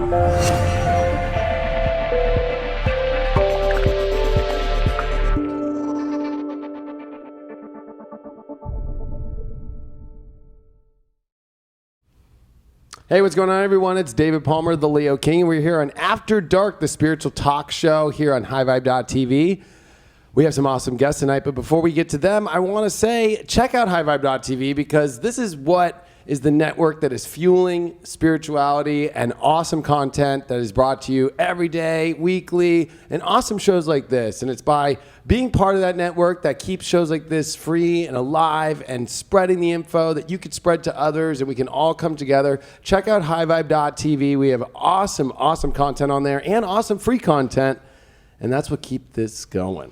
Hey, what's going on, everyone? It's David Palmer, the Leo King. We're here on After Dark, the spiritual talk show here on highvibe.tv. We have some awesome guests tonight, but before we get to them, I want to say check out highvibe.tv because this is what is the network that is fueling spirituality and awesome content that is brought to you every day, weekly, and awesome shows like this. And it's by being part of that network that keeps shows like this free and alive and spreading the info that you could spread to others and we can all come together. Check out highvibe.tv. We have awesome content on there and awesome free content, and that's what keeps this going.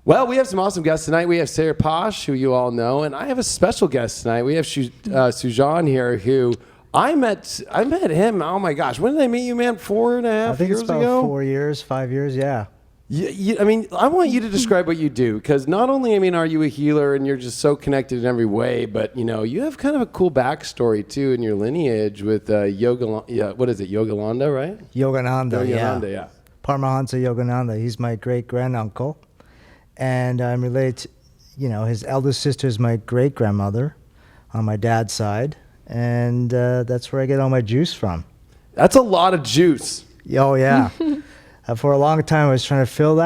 Well, we have some awesome guests tonight. We have Sarah Paasch, who you all know, and I have a special guest tonight. We have Sajon here, who I met him. Oh my gosh, when did I meet you, man? 4.5 years ago? I think it's about 4 years, 5 years, yeah. I mean, I want you to describe what you do, because not only, are you a healer and you're just so connected in every way, but you have kind of a cool backstory too in your lineage with what is it, Yogananda, right? Yogananda, yeah. Paramahansa Yogananda. He's my great granduncle. And I'm related to, his eldest sister is my great-grandmother on my dad's side. And that's where I get all my juice from. That's a lot of juice. Oh, yeah. For a long time, I was trying to fill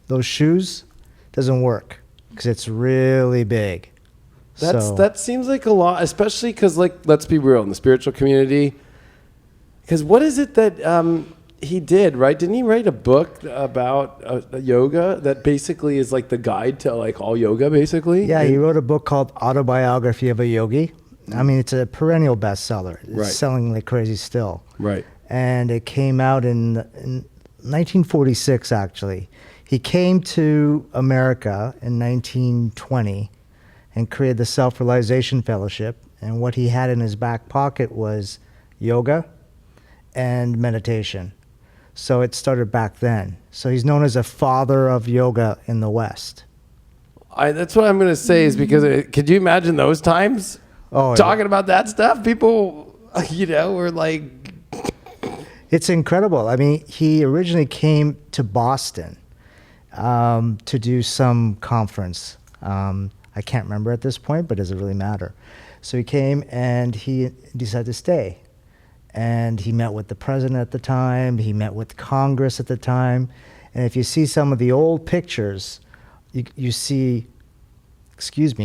those shoes. Doesn't work because it's really big. That seems like a lot, especially because, let's be real, in the spiritual community. Because what is it that... he did, right? Didn't he write a book about yoga that basically is like the guide to all yoga, basically? Yeah, he wrote a book called Autobiography of a Yogi. It's a perennial bestseller. It's selling like crazy still. Right. And it came out in 1946, actually. He came to America in 1920 and created the Self-Realization Fellowship. And what he had in his back pocket was yoga and meditation. So it started back then. So he's known as a father of yoga in the West. That's what I'm going to say is because could you imagine those times? Oh, talking about that stuff? People, were like... It's incredible. He originally came to Boston to do some conference. I can't remember at this point, but it doesn't really matter. So he came and he decided to stay. And he met with the president at the time. He met with Congress at the time. And if you see some of the old pictures, you see,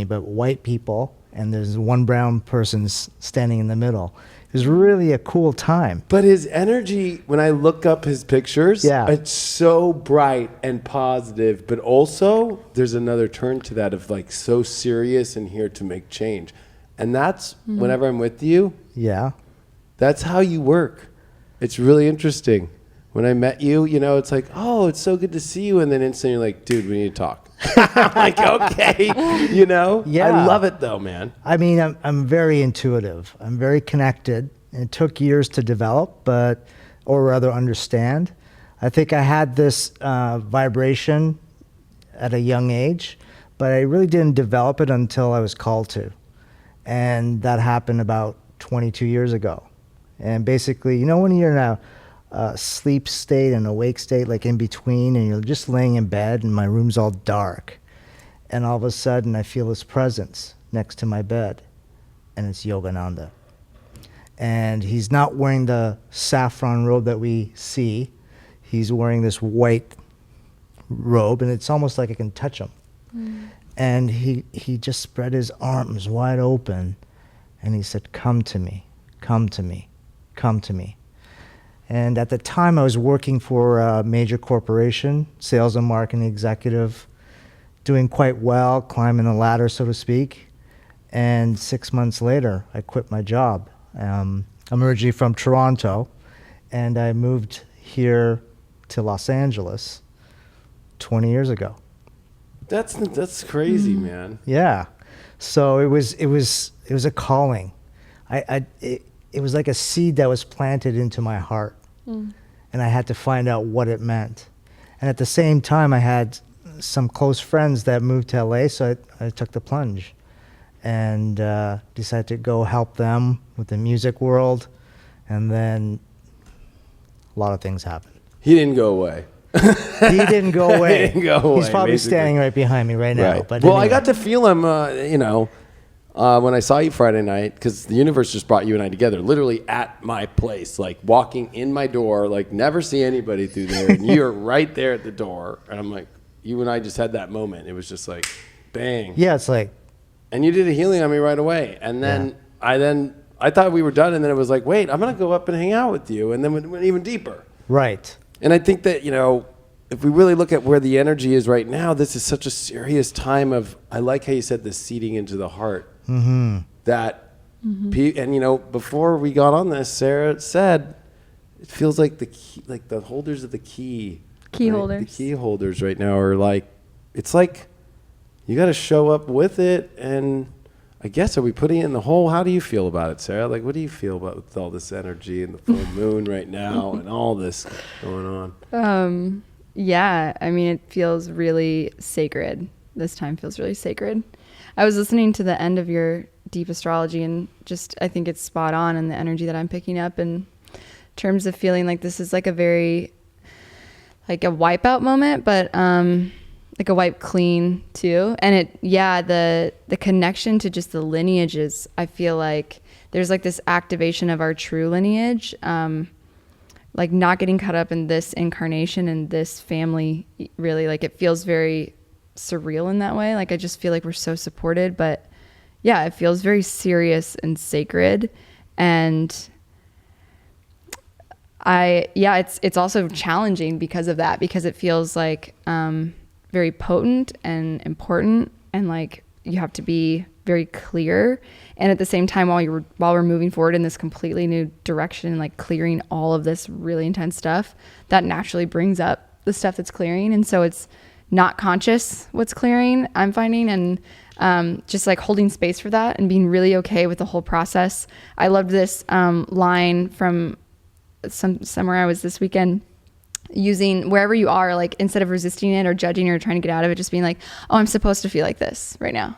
but white people, and there's one brown person standing in the middle. It was really a cool time. But his energy, when I look up his pictures, it's so bright and positive. But also, there's another turn to that of so serious and here to make change. And that's whenever I'm with you. Yeah. That's how you work. It's really interesting. When I met you, it's like, oh, it's so good to see you. And then instantly you're like, dude, we need to talk. I'm like, okay, Yeah. I love it though, man. I'm very intuitive. I'm very connected. It took years to develop, or rather understand. I think I had this vibration at a young age, but I really didn't develop it until I was called to. And that happened about 22 years ago. And basically, when you're in a sleep state and awake state, like in between, and you're just laying in bed and my room's all dark, and all of a sudden I feel this presence next to my bed, and it's Yogananda. And he's not wearing the saffron robe that we see. He's wearing this white robe, and it's almost like I can touch him. And he just spread his arms wide open, and he said, come to me, come to me. Come to me. And at the time, I was working for a major corporation, sales and marketing executive, doing quite well, climbing the ladder, so to speak. And 6 months later, I quit my job. I'm originally from Toronto, and I moved here to Los Angeles 20 years ago. That's crazy, man. Yeah. So it was a calling. It was like a seed that was planted into my heart, and I had to find out what it meant. And at the same time, I had some close friends that moved to LA, so I took the plunge and decided to go help them with the music world And then a lot of things happened. He didn't go away. He didn't go away. He didn't go away, He's probably basically. standing right behind me right now. Right. But Well, I anyway. got to feel him, when I saw you Friday night, because the universe just brought you and I together, literally at my place, like walking in my door, like never see anybody through there, and you're right there at the door, and I'm like, you and I just had that moment. It was just like, bang. Yeah, it's like, And you did a healing on me right away, and then I thought we were done, and then it was like, wait, I'm gonna go up and hang out with you, and then we went even deeper. right. And I think that, if we really look at where the energy is right now, this is such a serious time of, I like how you said this seeding into the heart. Mm-hmm. That, and before we got on this, Sarah said, it feels like the key, like the holders of the key. Key right? holders. The key holders right now are like, it's like, you got to show up with it. And I guess, are we putting it in the hole? How do you feel about it, Sarah? Like, what do you feel about with all this energy and the full moon right now and all this going on? Yeah, I mean, it feels really sacred. This time feels really sacred. I was listening to the end of your deep astrology, and just, I think it's spot on in the energy that I'm picking up in terms of feeling like this is like a very, like a wipeout moment, but like a wipe clean too. And the connection to just the lineages, I feel like there's like this activation of our true lineage, like not getting caught up in this incarnation and this family, really, like it feels very surreal in that way. Like I just feel like we're so supported, but yeah, it feels very serious and sacred. And it's also challenging because of that, because it feels like very potent and important, and like you have to be very clear. And at the same time, while we're moving forward in this completely new direction, like clearing all of this really intense stuff, that naturally brings up the stuff that's clearing. And so it's not conscious what's clearing, I'm finding, and just like holding space for that and being really okay with the whole process. I loved this line from somewhere I was this weekend, using wherever you are, like instead of resisting it or judging or trying to get out of it, just being like, oh, I'm supposed to feel like this right now.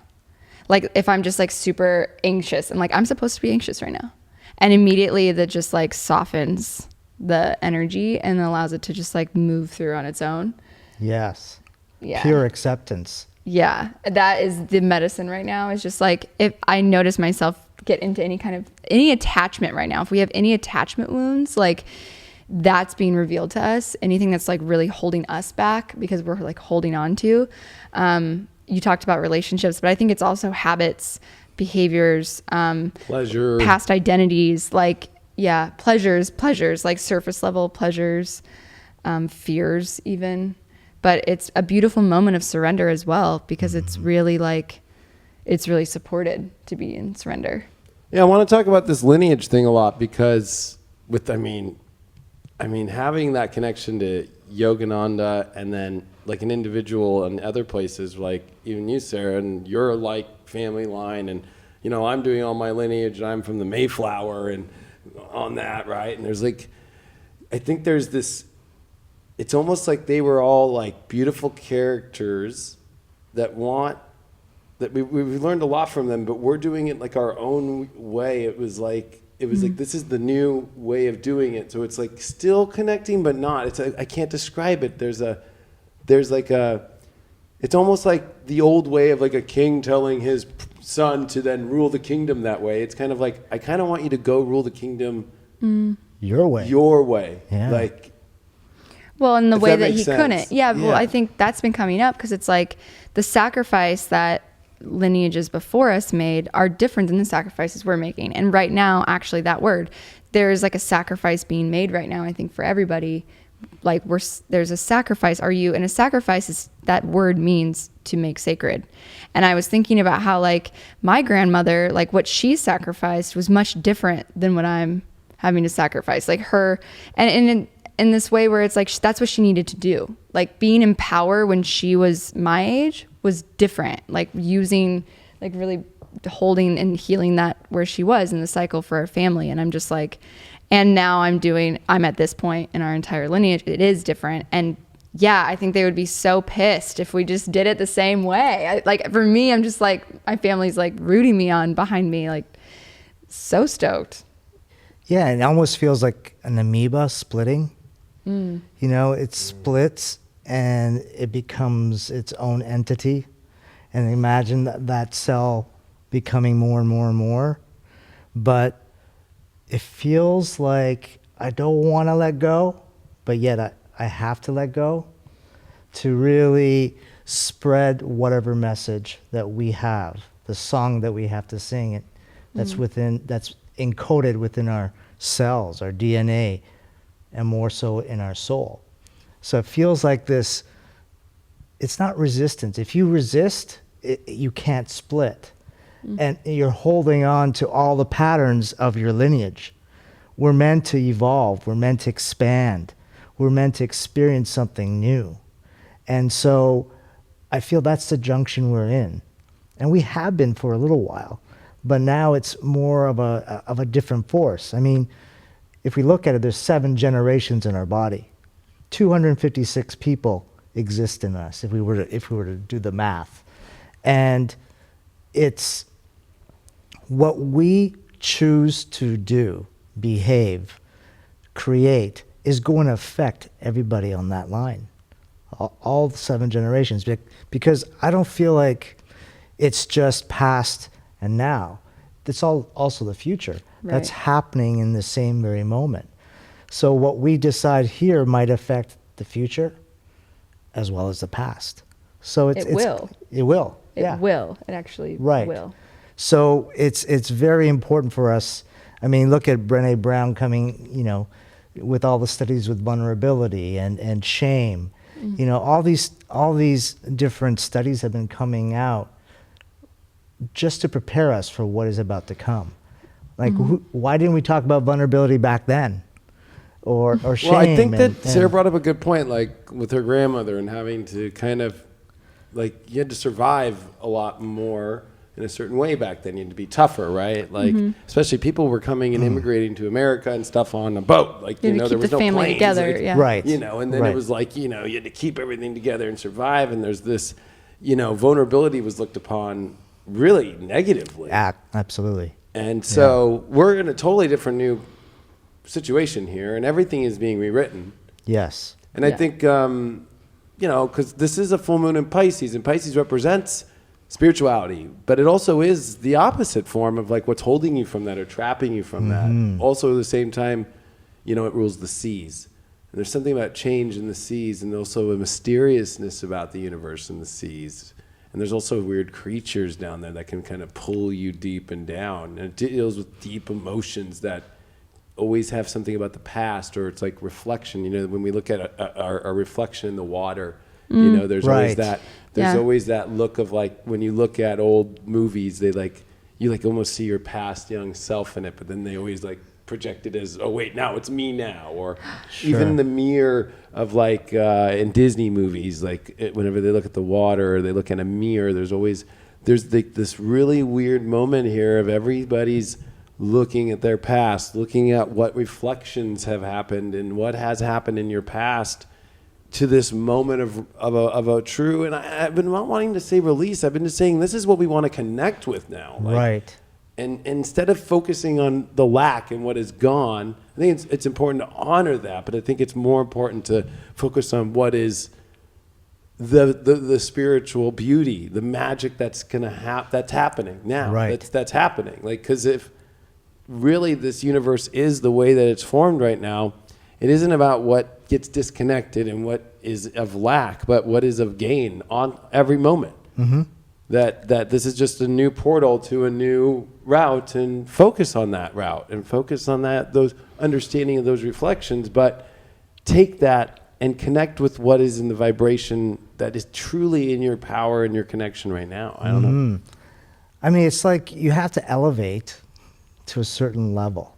Like if I'm just like super anxious, I'm like, I'm supposed to be anxious right now. And immediately that just like softens the energy and allows it to just like move through on its own. Yes. Yeah. Pure acceptance. Yeah. That is the medicine right now. It's just like, if I notice myself get into any attachment right now, if we have any attachment wounds, like that's being revealed to us. Anything that's like really holding us back because we're like holding on to, you talked about relationships, but I think it's also habits, behaviors, Pleasure, past identities, like, yeah, pleasures, like surface level pleasures, fears even. But it's a beautiful moment of surrender as well, because it's really supported to be in surrender. Yeah, I want to talk about this lineage thing a lot, because having that connection to Yogananda, and then like an individual in other places, like even you, Sarah, and your like family line, and I'm doing all my lineage, and I'm from the Mayflower and on that, right? And there's like, I think there's this, it's almost like they were all like beautiful characters that we've learned a lot from them, but we're doing it like our own way. It was like this is the new way of doing it. So it's like still connecting, but not. I can't describe it. It's almost like the old way of like a king telling his son to then rule the kingdom that way. It's kind of like, I kind of want you to go rule the kingdom Your way. Yeah. Like, well, in the way that he sense. couldn't. Yeah, well, I think that's been coming up, because it's like the sacrifice that lineages before us made are different than the sacrifices we're making. And right now, actually, that word, there's like a sacrifice being made right now, I think, for everybody. Like there's a sacrifice. And a sacrifice is, that word means to make sacred. And I was thinking about how like my grandmother, like what she sacrificed was much different than what I'm having to sacrifice. Like her, and in this way where it's like, that's what she needed to do. Like being in power when she was my age was different. Like using, like really holding and healing that where she was in the cycle for her family. And I'm just like, and now I'm at this point in our entire lineage, it is different. And yeah, I think they would be so pissed if we just did it the same way. Like for me, I'm just like, my family's like rooting me on behind me, like so stoked. Yeah, it almost feels like an amoeba splitting. You know, it splits and it becomes its own entity. And imagine that cell becoming more and more and more. But it feels like I don't want to let go, but yet I have to let go to really spread whatever message that we have, the song that we have to sing it, that's encoded within our cells, our DNA, and more so in our soul. So it feels like this, it's not resistance. If you resist, you can't split. And you're holding on to all the patterns of your lineage. We're meant to evolve. We're meant to expand. We're meant to experience something new. And so I feel that's the junction we're in. And we have been for a little while, but now it's more of a different force. I mean, if we look at it, there's 7 generations in our body. 256 people exist in us if we were to do the math. And it's what we choose to do, behave, create, is going to affect everybody on that line, all 7 generations. Because I don't feel like it's just past and now. It's also the future. Right. That's happening in the same very moment. So what we decide here might affect the future as well as the past. So it will. It will. It will. It actually will. So it's very important for us. I mean, look at Brené Brown coming, you know, with all the studies with vulnerability and shame. You know, all these different studies have been coming out just to prepare us for what is about to come. Like, why didn't we talk about vulnerability back then? Or shame? Well, I think that Sarah brought up a good point, like with her grandmother and having to kind of, like, you had to survive a lot more in a certain way back then. You had to be tougher, right? Like, especially people were coming and immigrating to America and stuff on a boat. Like, you know, there was no planes. Together, like, right. You know, and then it was like, you know, you had to keep everything together and survive. And there's this, you know, vulnerability was looked upon really negatively. Absolutely. And so we're in a totally different new situation here, and everything is being rewritten. Yes. And I think, you know, because this is a full moon in Pisces, and Pisces represents spirituality, but it also is the opposite form of like what's holding you from that or trapping you from that. Also, at the same time, you know, it rules the seas. And there's something about change in the seas, and also a mysteriousness about the universe and the seas. And there's also weird creatures down there that can kind of pull you deep and down. And it deals with deep emotions that always have something about the past, or it's like reflection. You know, when we look at our reflection in the water, you know, there's always that. There's always that look of like when you look at old movies, they like you like almost see your past young self in it, but then they always like project it as, oh wait, now it's me now, or even the mirror of like in Disney movies, like whenever they look at the water or they look in a mirror, there's this really weird moment here of everybody's looking at their past, looking at what reflections have happened and what has happened in your past to this moment of a true, and I've been not wanting to say release, I've been just saying this is what we want to connect with now. Like, right. And instead of focusing on the lack and what is gone, I think it's important to honor that, but I think it's more important to focus on what is the spiritual beauty, the magic that's gonna that's happening now. Right. That's happening. Like, because if really this universe is the way that it's formed right now, it isn't about what gets disconnected and what is of lack, but what is of gain on every moment. That this is just a new portal to a new route, and focus on that route and focus on those understanding of those reflections, but take that and connect with what is in the vibration that is truly in your power and your connection right now. I don't know. I mean, it's like you have to elevate to a certain level.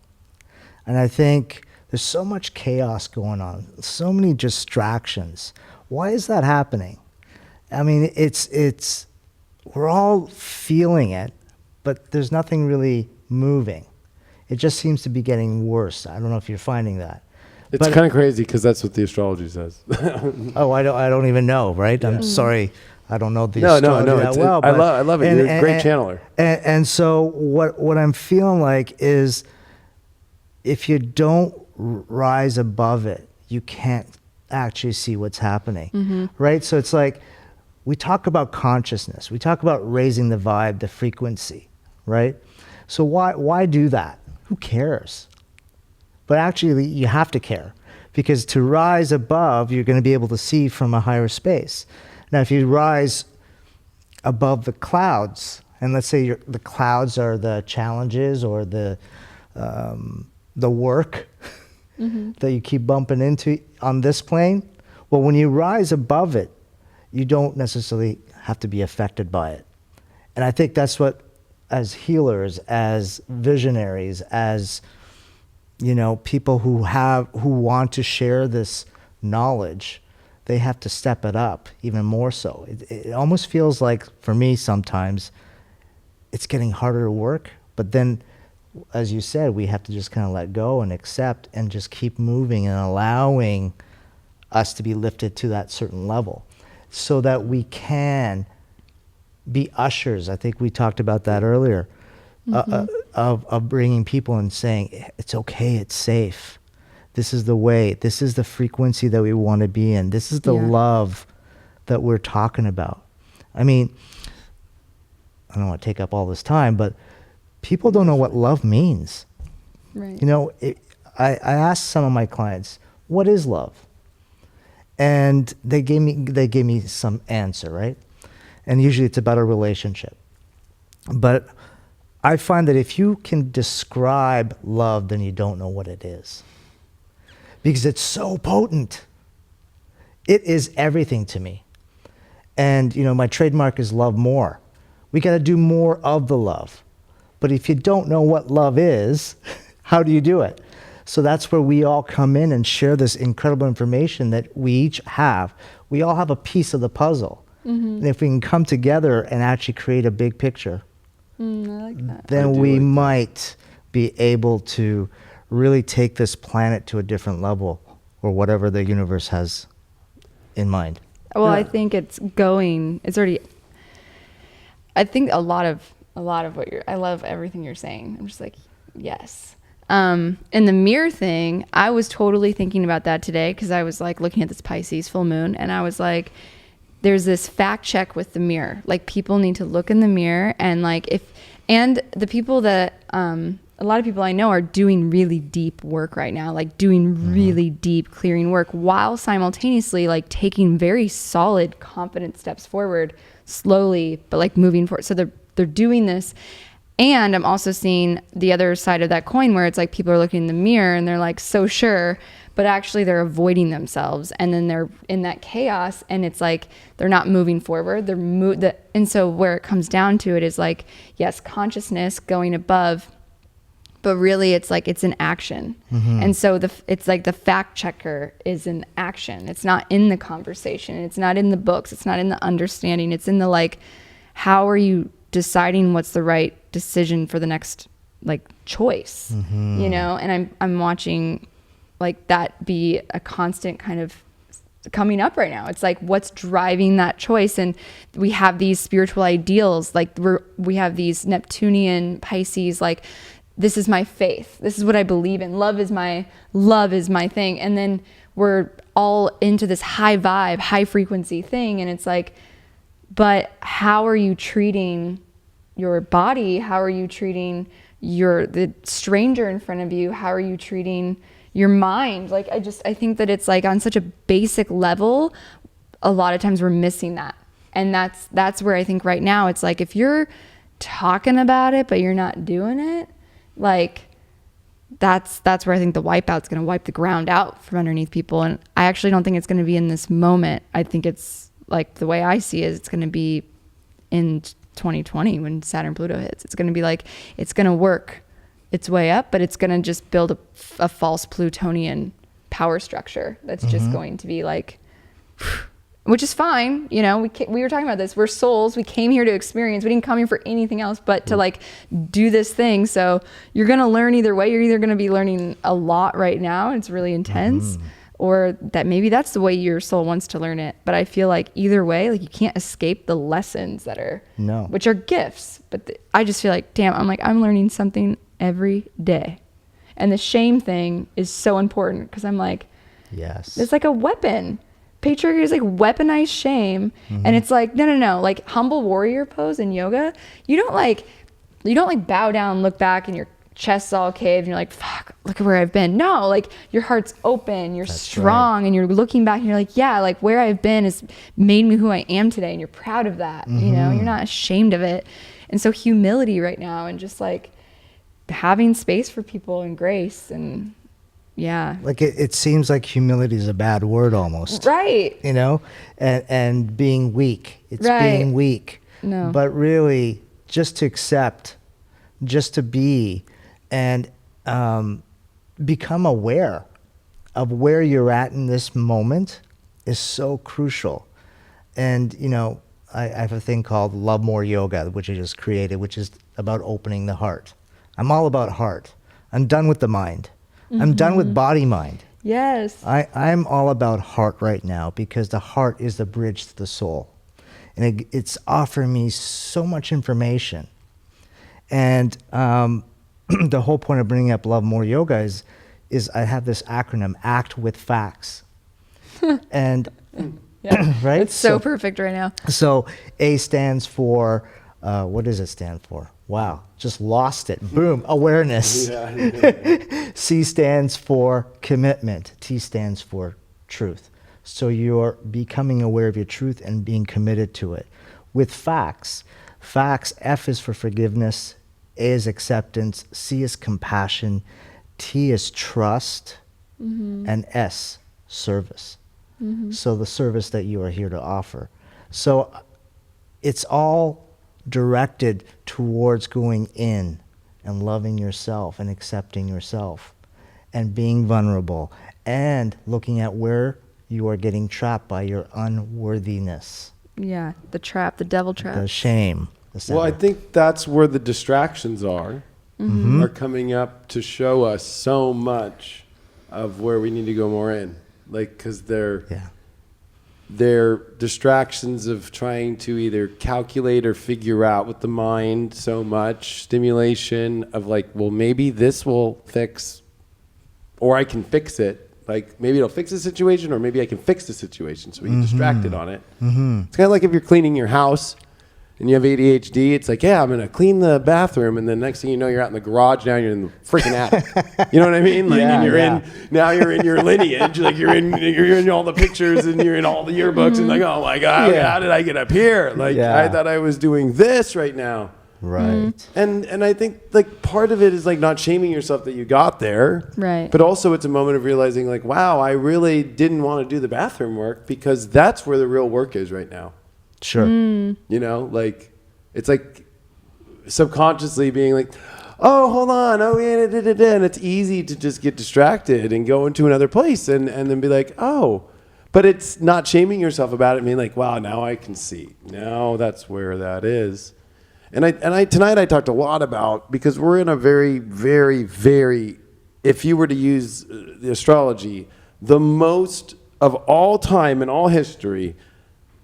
And I think there's so much chaos going on, so many distractions. Why is that happening? I mean, we're all feeling it, but there's nothing really moving. It just seems to be getting worse. I don't know if you're finding that. It's kind of crazy because that's what the astrology says. Oh, I don't even know, right? Yeah. I'm sorry. I don't know the astrology that well. I love it. You're a great channeler. And so what I'm feeling like is if you don't rise above it, you can't actually see what's happening, right? So it's like, we talk about consciousness, we talk about raising the vibe, the frequency, right? So why do that? Who cares? But actually, you have to care, because to rise above, you're going to be able to see from a higher space. Now, if you rise above the clouds, and let's say the clouds are the challenges or the work that you keep bumping into on this plane, well, when you rise above it, you don't necessarily have to be affected by it. And I think that's what, as healers, as visionaries, as people who want to share this knowledge, they have to step it up even more so. It almost feels like, for me sometimes, it's getting harder to work, but then, as you said, we have to just kind of let go and accept and just keep moving and allowing us to be lifted to that certain level so that we can be ushers. I think we talked about that earlier, of bringing people and saying, it's okay, it's safe. This is the way, this is the frequency that we want to be in. This is the love that we're talking about. I mean, I don't want to take up all this time, but people don't know what love means. Right. I asked some of my clients, what is love? And they gave me some answer, right? And usually it's about a relationship. But I find that if you can describe love, then you don't know what it is. Because it's so potent. It is everything to me. And, my trademark is love more. We got to do more of the love. But if you don't know what love is, how do you do it? So that's where we all come in and share this incredible information that we each have. We all have a piece of the puzzle. And if we can come together and actually create a big picture, I like that. then we might be able to really take this planet to a different level, or whatever the universe has in mind. Well, I think it's already, I think a lot of what I love everything you're saying. I'm just like, yes. And the mirror thing, I was totally thinking about that today, because I was like looking at this Pisces full moon, and I was like, there's this fact check with the mirror. Like, people need to look in the mirror, and and the people that, a lot of people I know are doing really deep work right now, like doing really deep clearing work, while simultaneously like taking very solid, confident steps forward, slowly, but like moving forward. So they're doing this. And I'm also seeing the other side of that coin, where it's like people are looking in the mirror and they're like so sure, but actually they're avoiding themselves, and then they're in that chaos, and it's like they're not moving forward. And so where it comes down to it is like, yes, consciousness going above, but really it's like it's an action. And so it's like the fact checker is an action. It's not in the conversation. It's not in the books. It's not in the understanding. It's in the like, how are you deciding what's the right decision for the next like choice, and I'm watching like that be a constant kind of coming up right now. It's like, what's driving that choice? And we have these spiritual ideals, like we have these Neptunian Pisces, like, this is my faith. This is what I believe in. Love is my thing. And then we're all into this high vibe, high frequency thing. And it's like, but how are you treating your body? How are you treating the stranger in front of you? How are you treating your mind? Like, I think that it's like on such a basic level, a lot of times we're missing that. And that's where I think right now it's like, if you're talking about it, but you're not doing it, like that's where I think the wipeout's going to wipe the ground out from underneath people. And I actually don't think it's going to be in this moment. I think it's like, the way I see it, it's going to be in 2020 when Saturn Pluto hits. It's going to be like, it's going to work its way up, but it's going to just build a false Plutonian power structure that's just going to be like, which is fine. We were talking about this. We're souls. We came here to experience. We didn't come here for anything else but to like do this thing. So you're going to learn either way. You're either going to be learning a lot right now, and it's really intense, or that maybe that's the way your soul wants to learn it. But I feel like either way, like, you can't escape the lessons that are, which are gifts. But I just feel like, damn, I'm learning something every day. And the shame thing is so important because I'm like, Yes. it's like a weapon. Patriarchy is like weaponized shame. And it's like, no. Like humble warrior pose in yoga, you don't like bow down, look back, and your chest's all caved and you're like, fuck, look at where I've been. No, like your heart's open, you're strong, and you're looking back and you're like, yeah, like where I've been has made me who I am today, and you're proud of that. You know, you're not ashamed of it. And so humility right now, and just like having space for people and grace, and yeah. Like it seems like humility is a bad word almost. Right. You know, and being weak. It's being weak. No. But really, just to accept, just to be, and become aware of where you're at in this moment is so crucial. And, you know, I have a thing called Love More Yoga, which I just created, which is about opening the heart. I'm all about heart. I'm done with the mind. I'm done with body mind. Yes. I'm all about heart right now, because the heart is the bridge to the soul. And it's offering me so much information. And the whole point of bringing up Love More Yoga is I have this acronym, ACT with Facts. And Yeah. right? It's so perfect right now. So A stands for, what does it stand for? Wow, just lost it. Boom, awareness. C stands for commitment. T stands for truth. So you're becoming aware of your truth and being committed to it. With facts, F is for forgiveness, A is acceptance, C is compassion, T is trust, and S, service. So the service that you are here to offer. So it's all directed towards going in and loving yourself and accepting yourself and being vulnerable and looking at where you are getting trapped by your unworthiness. Yeah. The trap, the devil trap. The shame. Well, I think that's where the distractions are coming up to show us so much of where we need to go more in. Like, because they're distractions of trying to either calculate or figure out with the mind so much, stimulation of like, well, maybe this will fix, or I can fix it. Like, maybe it'll fix the situation, or maybe I can fix the situation. So we get distracted on it. It's kind of like if you're cleaning your house and you have ADHD, it's like, yeah, I'm going to clean the bathroom. And then next thing you know, you're out in the garage. Now you're in the freaking attic. You know what I mean? Like, and you're in your lineage. Like you're in all the pictures and you're in all the yearbooks and like, oh my God, how did I get up here? Like, I thought I was doing this right now. Right. And I think like part of it is like not shaming yourself that you got there. Right. But also it's a moment of realizing like, wow, I really didn't want to do the bathroom work, because that's where the real work is right now. Sure. You know, like it's like subconsciously being like, oh, hold on. Oh, yeah, da, da, da. And it's easy to just get distracted and go into another place and then be like, oh, but it's not shaming yourself about it, being like, wow, now I can see. Now that's where that is. And I tonight I talked a lot about, because we're in a very, very, very, if you were to use the astrology, the most of all time in all history,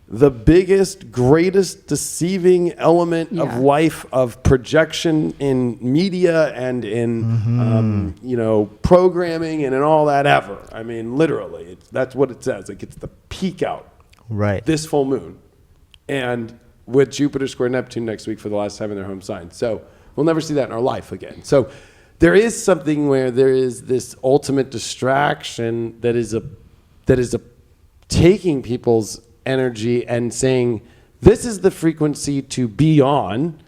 the biggest, greatest deceiving element of life, of projection in media and in, programming and in all that ever. I mean, literally, that's what it says. Like, it's the peak out. Right. This full moon. And with Jupiter square Neptune next week for the last time in their home sign. So we'll never see that in our life again. So there is something where there is this ultimate distraction that is taking people's energy and saying, this is the frequency to be on,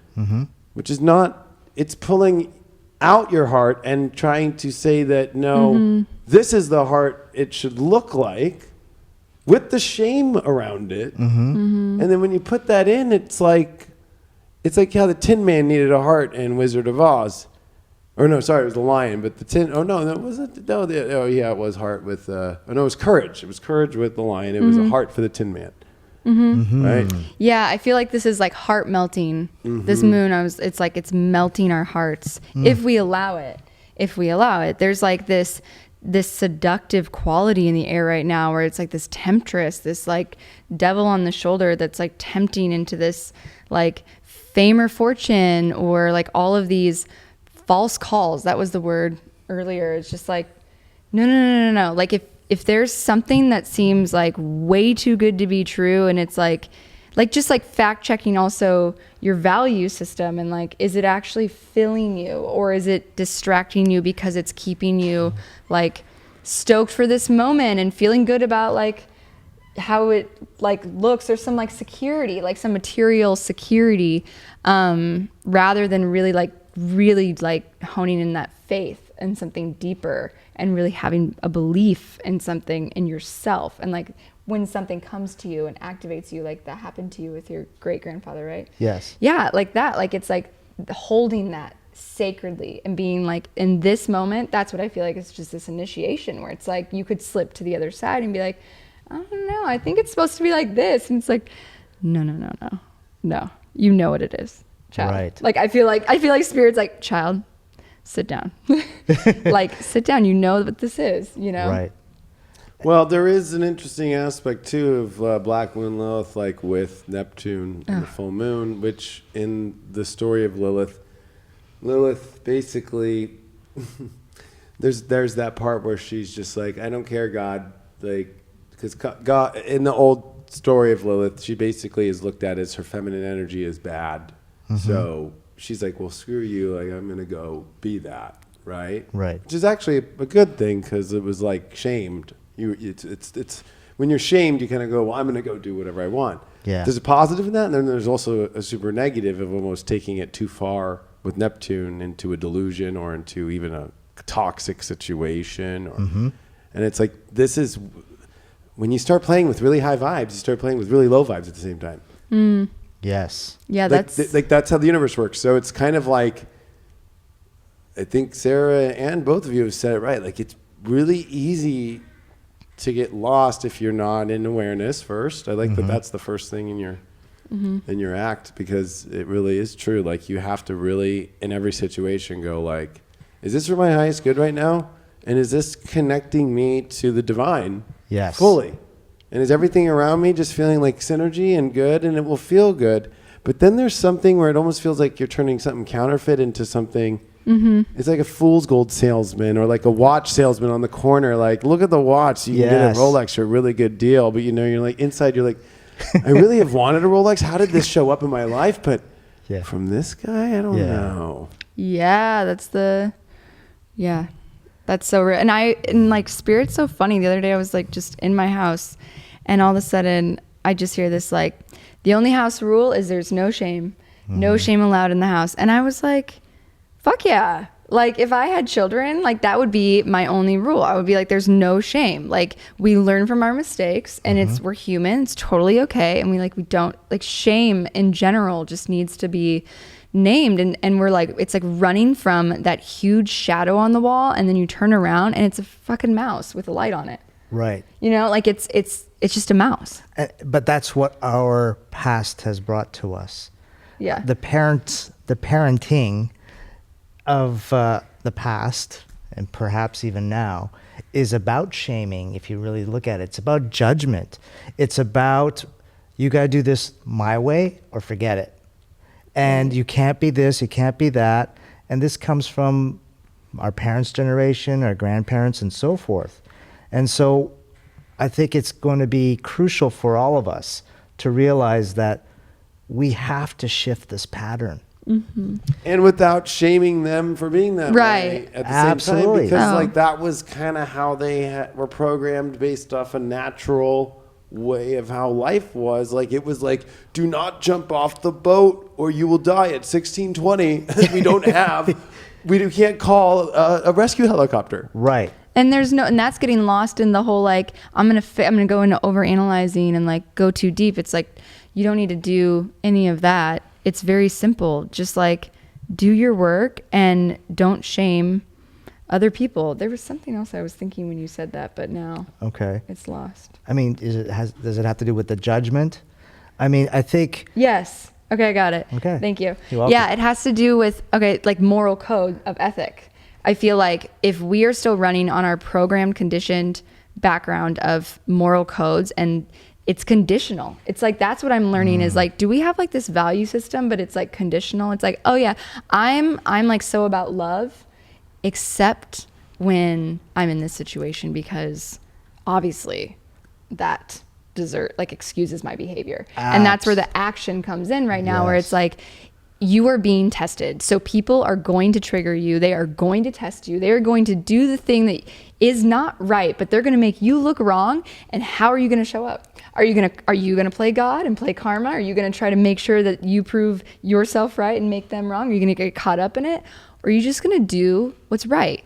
which is not, it's pulling out your heart and trying to say that, no, this is the heart it should look like, with the shame around it. And then when you put that in, it's like how the Tin Man needed a heart in Wizard of Oz. Or no, sorry, it was the lion, but the tin. Oh no, that wasn't. No, it was heart with. No, it was courage. It was courage with the lion. It was a heart for the Tin Man. Right. Yeah, I feel like this is like heart melting. This moon, it's like it's melting our hearts if we allow it. If we allow it, there's like this seductive quality in the air right now, where it's like this temptress, this like devil on the shoulder that's like tempting into this like fame or fortune, or like all of these false calls. That was the word earlier. It's just like, no. Like if there's something that seems like way too good to be true, and it's like just like fact checking also your value system, and like, is it actually filling you, or is it distracting you because it's keeping you like stoked for this moment and feeling good about like how it like looks, or some like security, like some material security, rather than really like honing in that faith and something deeper, and really having a belief in something in yourself. And like when something comes to you and activates you, like that happened to you with your great grandfather, right? Yes. Yeah, like that. Like it's like holding that sacredly and being like in this moment. That's what I feel like. It's just this initiation where it's like you could slip to the other side and be like, I don't know, I think it's supposed to be like this. And it's like, no. You know what it is, child. Right. Like I feel like Spirit's like, child, sit down. Like sit down. You know what this is, you know? Right. Well, there is an interesting aspect too of Black Moon Lilith, like with Neptune and the full moon, which in the story of Lilith basically, there's that part where she's just like, I don't care, God, like, because God, in the old story of Lilith, she basically is looked at as her feminine energy is bad. So she's like, well, screw you, like I'm gonna go be that, right? Right. Which is actually a good thing, because it was like shamed. It's when you're shamed, you kind of go, well, I'm gonna go do whatever I want. Yeah. There's a positive in that, and then there's also a super negative of almost taking it too far with Neptune into a delusion or into even a toxic situation. Or, and it's like, this is when you start playing with really high vibes, you start playing with really low vibes at the same time. Yes. Yeah, that's how the universe works. So it's kind of like, I think Sarah and both of you have said it right. Like, it's really easy to get lost if you're not in awareness first. I like that that's the first thing in your act, because it really is true. Like, you have to really, in every situation, go like, is this for my highest good right now? And is this connecting me to the divine? Yes. Fully. And is everything around me just feeling like synergy and good, and it will feel good? But then there's something where it almost feels like you're turning something counterfeit into something. It's like a fool's gold salesman, or like a watch salesman on the corner. Like, look at the watch. You can get a Rolex for a really good deal. But you know, you're like, inside, you're like, I really have wanted a Rolex. How did this show up in my life? But from this guy, I don't know. Yeah, that's so real. And like, Spirit's so funny. The other day I was like just in my house, and all of a sudden I just hear this like, the only house rule is there's no shame. No shame allowed in the house. And I was like, fuck yeah. Like, if I had children, like, that would be my only rule. I would be like, there's no shame. Like, we learn from our mistakes, and we're human. It's totally okay. And we don't, like, shame in general just needs to be named. And we're like, it's like running from that huge shadow on the wall, and then you turn around and it's a fucking mouse with a light on it. Right. You know, like it's just a mouse. But that's what our past has brought to us. Yeah. The parenting of the past, and perhaps even now, is about shaming. If you really look at it, it's about judgment. It's about, you got to do this my way or forget it. And you can't be this, you can't be that. And this comes from our parents' generation, our grandparents, and so forth. And so I think it's going to be crucial for all of us to realize that we have to shift this pattern. And without shaming them for being that way at the same time, because like, that was kind of how they were programmed, based off a natural way of how life was. Like, it was like, do not jump off the boat or you will die at 1620. We can't call a rescue helicopter. Right. And and that's getting lost in the whole, like, I'm going to go into overanalyzing and like go too deep. It's like, you don't need to do any of that. It's very simple. Just like, do your work and don't shame other people. There was something else I was thinking when you said that, but now it's lost. I mean, does it have to do with the judgment? I mean, I think. Yes. Okay, I got it. Okay. Thank you. You're welcome. Yeah, it has to do with, like moral code of ethic. I feel like if we are still running on our programmed, conditioned background of moral codes, and it's conditional. It's like, that's what I'm learning is like, do we have like this value system, but it's like conditional. It's like, oh yeah, I'm like so about love, except when I'm in this situation because obviously that excuses my behavior. And that's where the action comes in right now, where it's like, you are being tested. So people are going to trigger you. They are going to test you. They are going to do the thing that is not right, but they're going to make you look wrong. And how are you going to show up? Are you going to play God and play karma? Are you going to try to make sure that you prove yourself right and make them wrong? Are you going to get caught up in it? Or are you just going to do what's right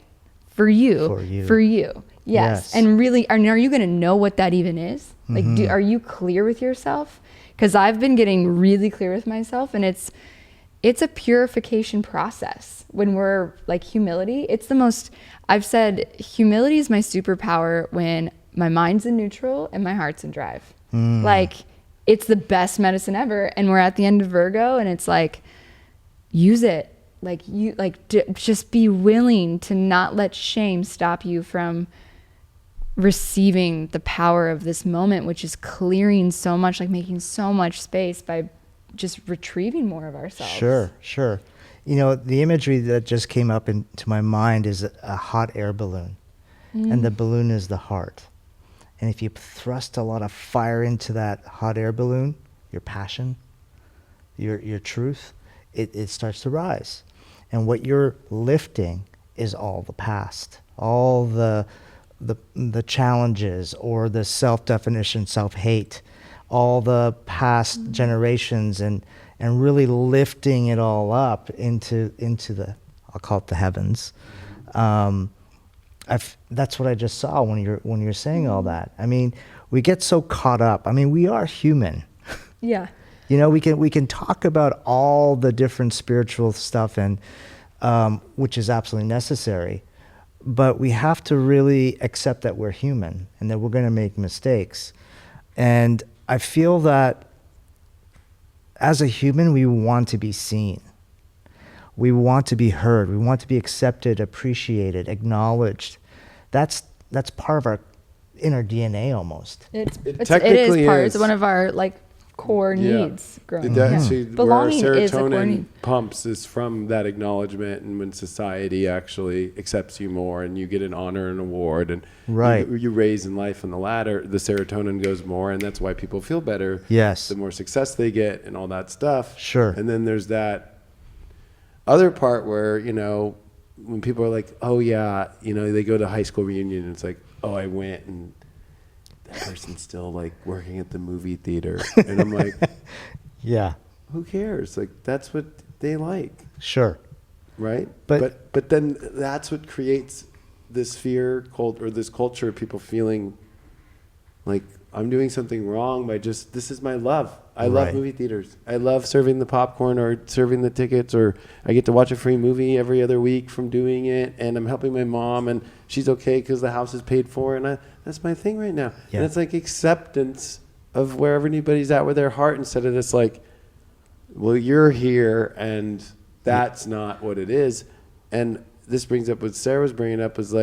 for you? For you. Yes. And really, are you going to know what that even is? Like, are you clear with yourself? Because I've been getting really clear with myself, and it's a purification process. When we're like humility, it's the most, I've said humility is my superpower when my mind's in neutral and my heart's in drive. Like, it's the best medicine ever. And we're at the end of Virgo, and it's like, use it. Just be willing to not let shame stop you from receiving the power of this moment, which is clearing so much, like making so much space by just retrieving more of ourselves. Sure. You know, the imagery that just came up into my mind is a hot air balloon, and the balloon is the heart. And if you thrust a lot of fire into that hot air balloon, your passion, your truth, it starts to rise. And what you're lifting is all the past, all the challenges or the self-definition, self-hate, all the past generations, and really lifting it all up into the, I'll call it the heavens. That's what I just saw when you're saying all that. I mean, we get so caught up. I mean, we are human. Yeah. You know, we can talk about all the different spiritual stuff, and which is absolutely necessary, but we have to really accept that we're human and that we're going to make mistakes. And I feel that as a human, we want to be seen. We want to be heard. We want to be accepted, appreciated, acknowledged. That's part of our inner DNA almost. It is part. It's one of our core needs growing up. Belonging where serotonin is a core need. pumps is from that acknowledgement, and when society actually accepts you more and you get an honor and award, and you raise in life on the ladder, the serotonin goes more, and that's why people feel better. Yes. The more success they get and all that stuff. Sure. And then there's that other part where, when people are like, oh yeah, they go to high school reunion and it's like, oh, I went and that person's still working at the movie theater. And I'm like, yeah, who cares? That's what they like. Sure. Right. But then that's what creates this fear or this culture of people feeling like I'm doing something wrong by this is my love. I love movie theaters. I love serving the popcorn or serving the tickets, or I get to watch a free movie every other week from doing it, and I'm helping my mom, and she's okay because the house is paid for, and that's my thing right now. Yeah. And it's acceptance of wherever anybody's at with their heart, instead of this well, you're here, and that's not what it is. And this brings up what Sarah was bringing up, is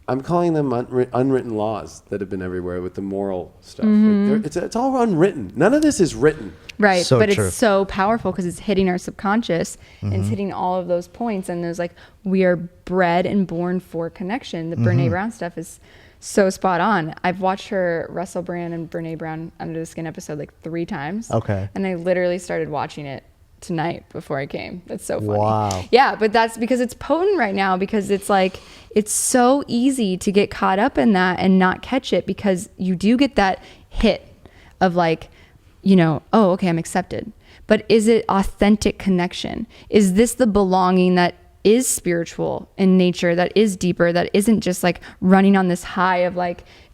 I'm calling them unwritten laws that have been everywhere with the moral stuff. It's all unwritten. None of this is written. Right, so but true. It's so powerful because it's hitting our subconscious and it's hitting all of those points. And there's we are bred and born for connection. The Brene Brown stuff is so spot on. I've watched her Russell Brand and Brene Brown Under the Skin episode 3 times. Okay. And I literally started watching it tonight before I came. That's so funny. Wow. Yeah, but that's because it's potent right now, because it's it's so easy to get caught up in that and not catch it, because you do get that hit of oh, okay, I'm accepted. But is it authentic connection? Is this the belonging that is spiritual in nature, that is deeper, that isn't just running on this high of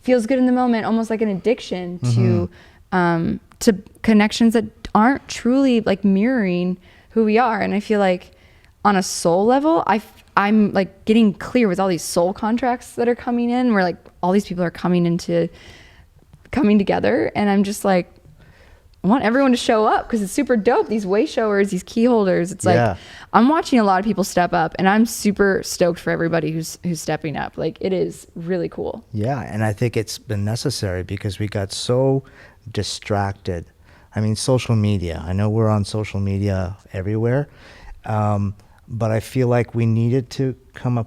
feels good in the moment, almost like an addiction to connections that aren't truly mirroring who we are? And I feel on a soul level, I'm getting clear with all these soul contracts that are coming in, where all these people are coming together, and I'm just I want everyone to show up because it's super dope. These way showers, these key holders. It's I'm watching a lot of people step up, and I'm super stoked for everybody who's stepping up. It is really cool. Yeah, and I think it's been necessary because we got so distracted. I mean, social media. I know we're on social media everywhere, but I feel like we needed to come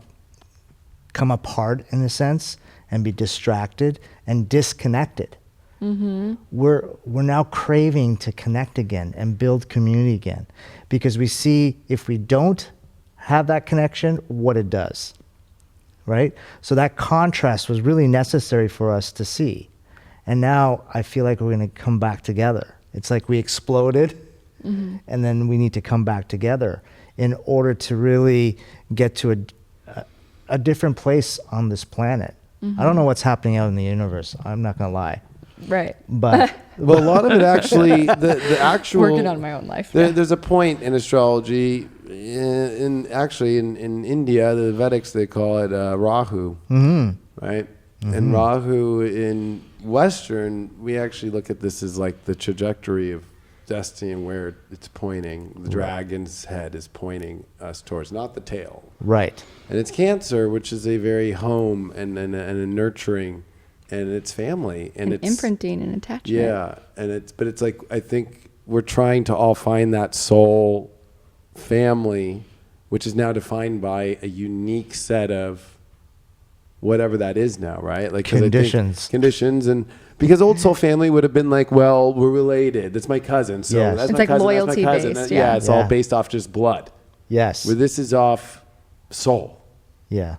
come apart in a sense and be distracted and disconnected. We're now craving to connect again and build community again, because we see if we don't have that connection, what it does, right? So that contrast was really necessary for us to see. And now I feel like we're going to come back together. It's like we exploded, and then we need to come back together in order to really get to a different place on this planet. I don't know what's happening out in the universe. I'm not going to lie. Right. But Well, a lot of it actually, the actual Working on my own life. There's a point in astrology, in India, the Vedics, they call it Rahu, right? And Rahu in Western, we actually look at this as like the trajectory of destiny and where it's pointing. The dragon's head is pointing us towards, not the tail. right. And it's Cancer, which is a very home and a nurturing, and it's family and it's imprinting and attachment. Yeah, and it's like, I think we're trying to all find that soul family, which is now defined by a unique set of whatever that is now, right? Like 'cause I think conditions, and because old soul family would have been like, well, we're related. That's my cousin, so Yes. that's It's my like cousin. loyalty that's my cousin. based, Yeah, yeah. it's all Yeah. based off just blood. Yes. Where this is off soul. Yeah.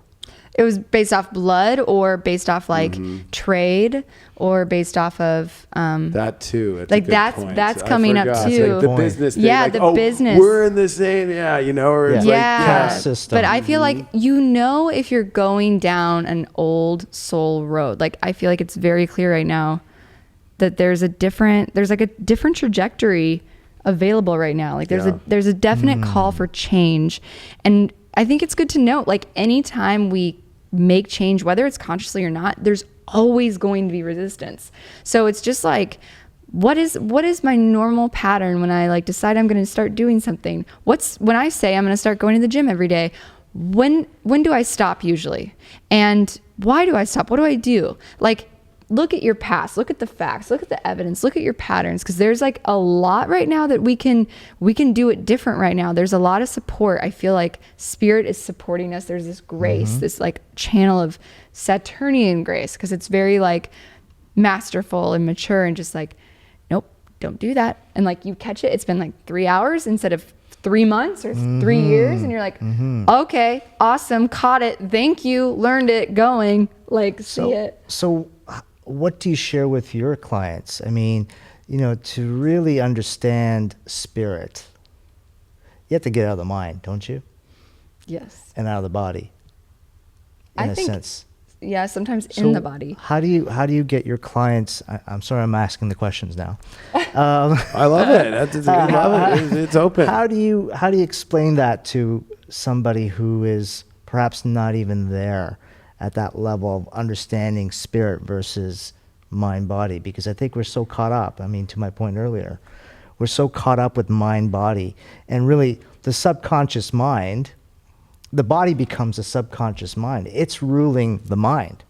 It was based off blood, or based off like trade, or based off of That too. That's Like, a good that's- point. that's I coming up forgot. It's too. like the Point. business thing. Yeah, like, the oh, business. We're in the same. Yeah, you know. Or it's yeah. like system. But I feel like if you're going down an old soul road, like I feel like it's very clear right now that there's a different trajectory available right now. Like there's a definite call for change. And I think it's good to note, like anytime we make change, whether it's consciously or not, there's always going to be resistance. So it's just like, what is my normal pattern when I like decide I'm going to start doing something? When I say I'm going to start going to the gym every day, when do I stop usually? And why do I stop? What do I do? Like, look at your past, look at the facts, look at the evidence, look at your patterns, because there's like a lot right now that we can do it different right now. There's a lot of support. I feel like spirit is supporting us. There's this grace, this like channel of Saturnian grace, because it's very like masterful and mature and just like, nope, don't do that. And like you catch it, it's been like 3 hours instead of 3 months or 3 years, and you're like, okay, awesome, caught it, thank you, learned it, going, like, see it. So what do you share with your clients? I mean, to really understand spirit, you have to get out of the mind, don't you? Yes. And out of the body, in a sense. Yeah, sometimes So in the body. How do you get your clients? I'm sorry, I'm asking the questions now. I love it. I love it. It's open. How do you explain that to somebody who is perhaps not even there at that level of understanding spirit versus mind body? Because I think we're so caught up. I mean, to my point earlier, we're so caught up with mind body, and really the subconscious mind. The body becomes a subconscious mind. It's ruling the mind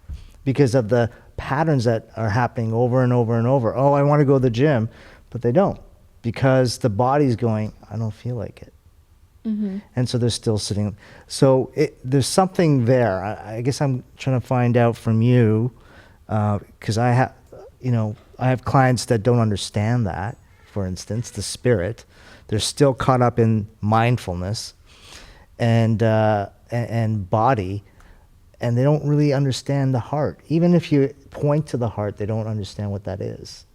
because of the patterns that are happening over and over and over. Oh, I want to go to the gym, but they don't, because the body's going, I don't feel like it. And so they're still sitting. So there's something there. I guess I'm trying to find out from you, because I have clients that don't understand that. For instance, the spirit, they're still caught up in mindfulness and body, and they don't really understand the heart. Even if you point to the heart, they don't understand what that is.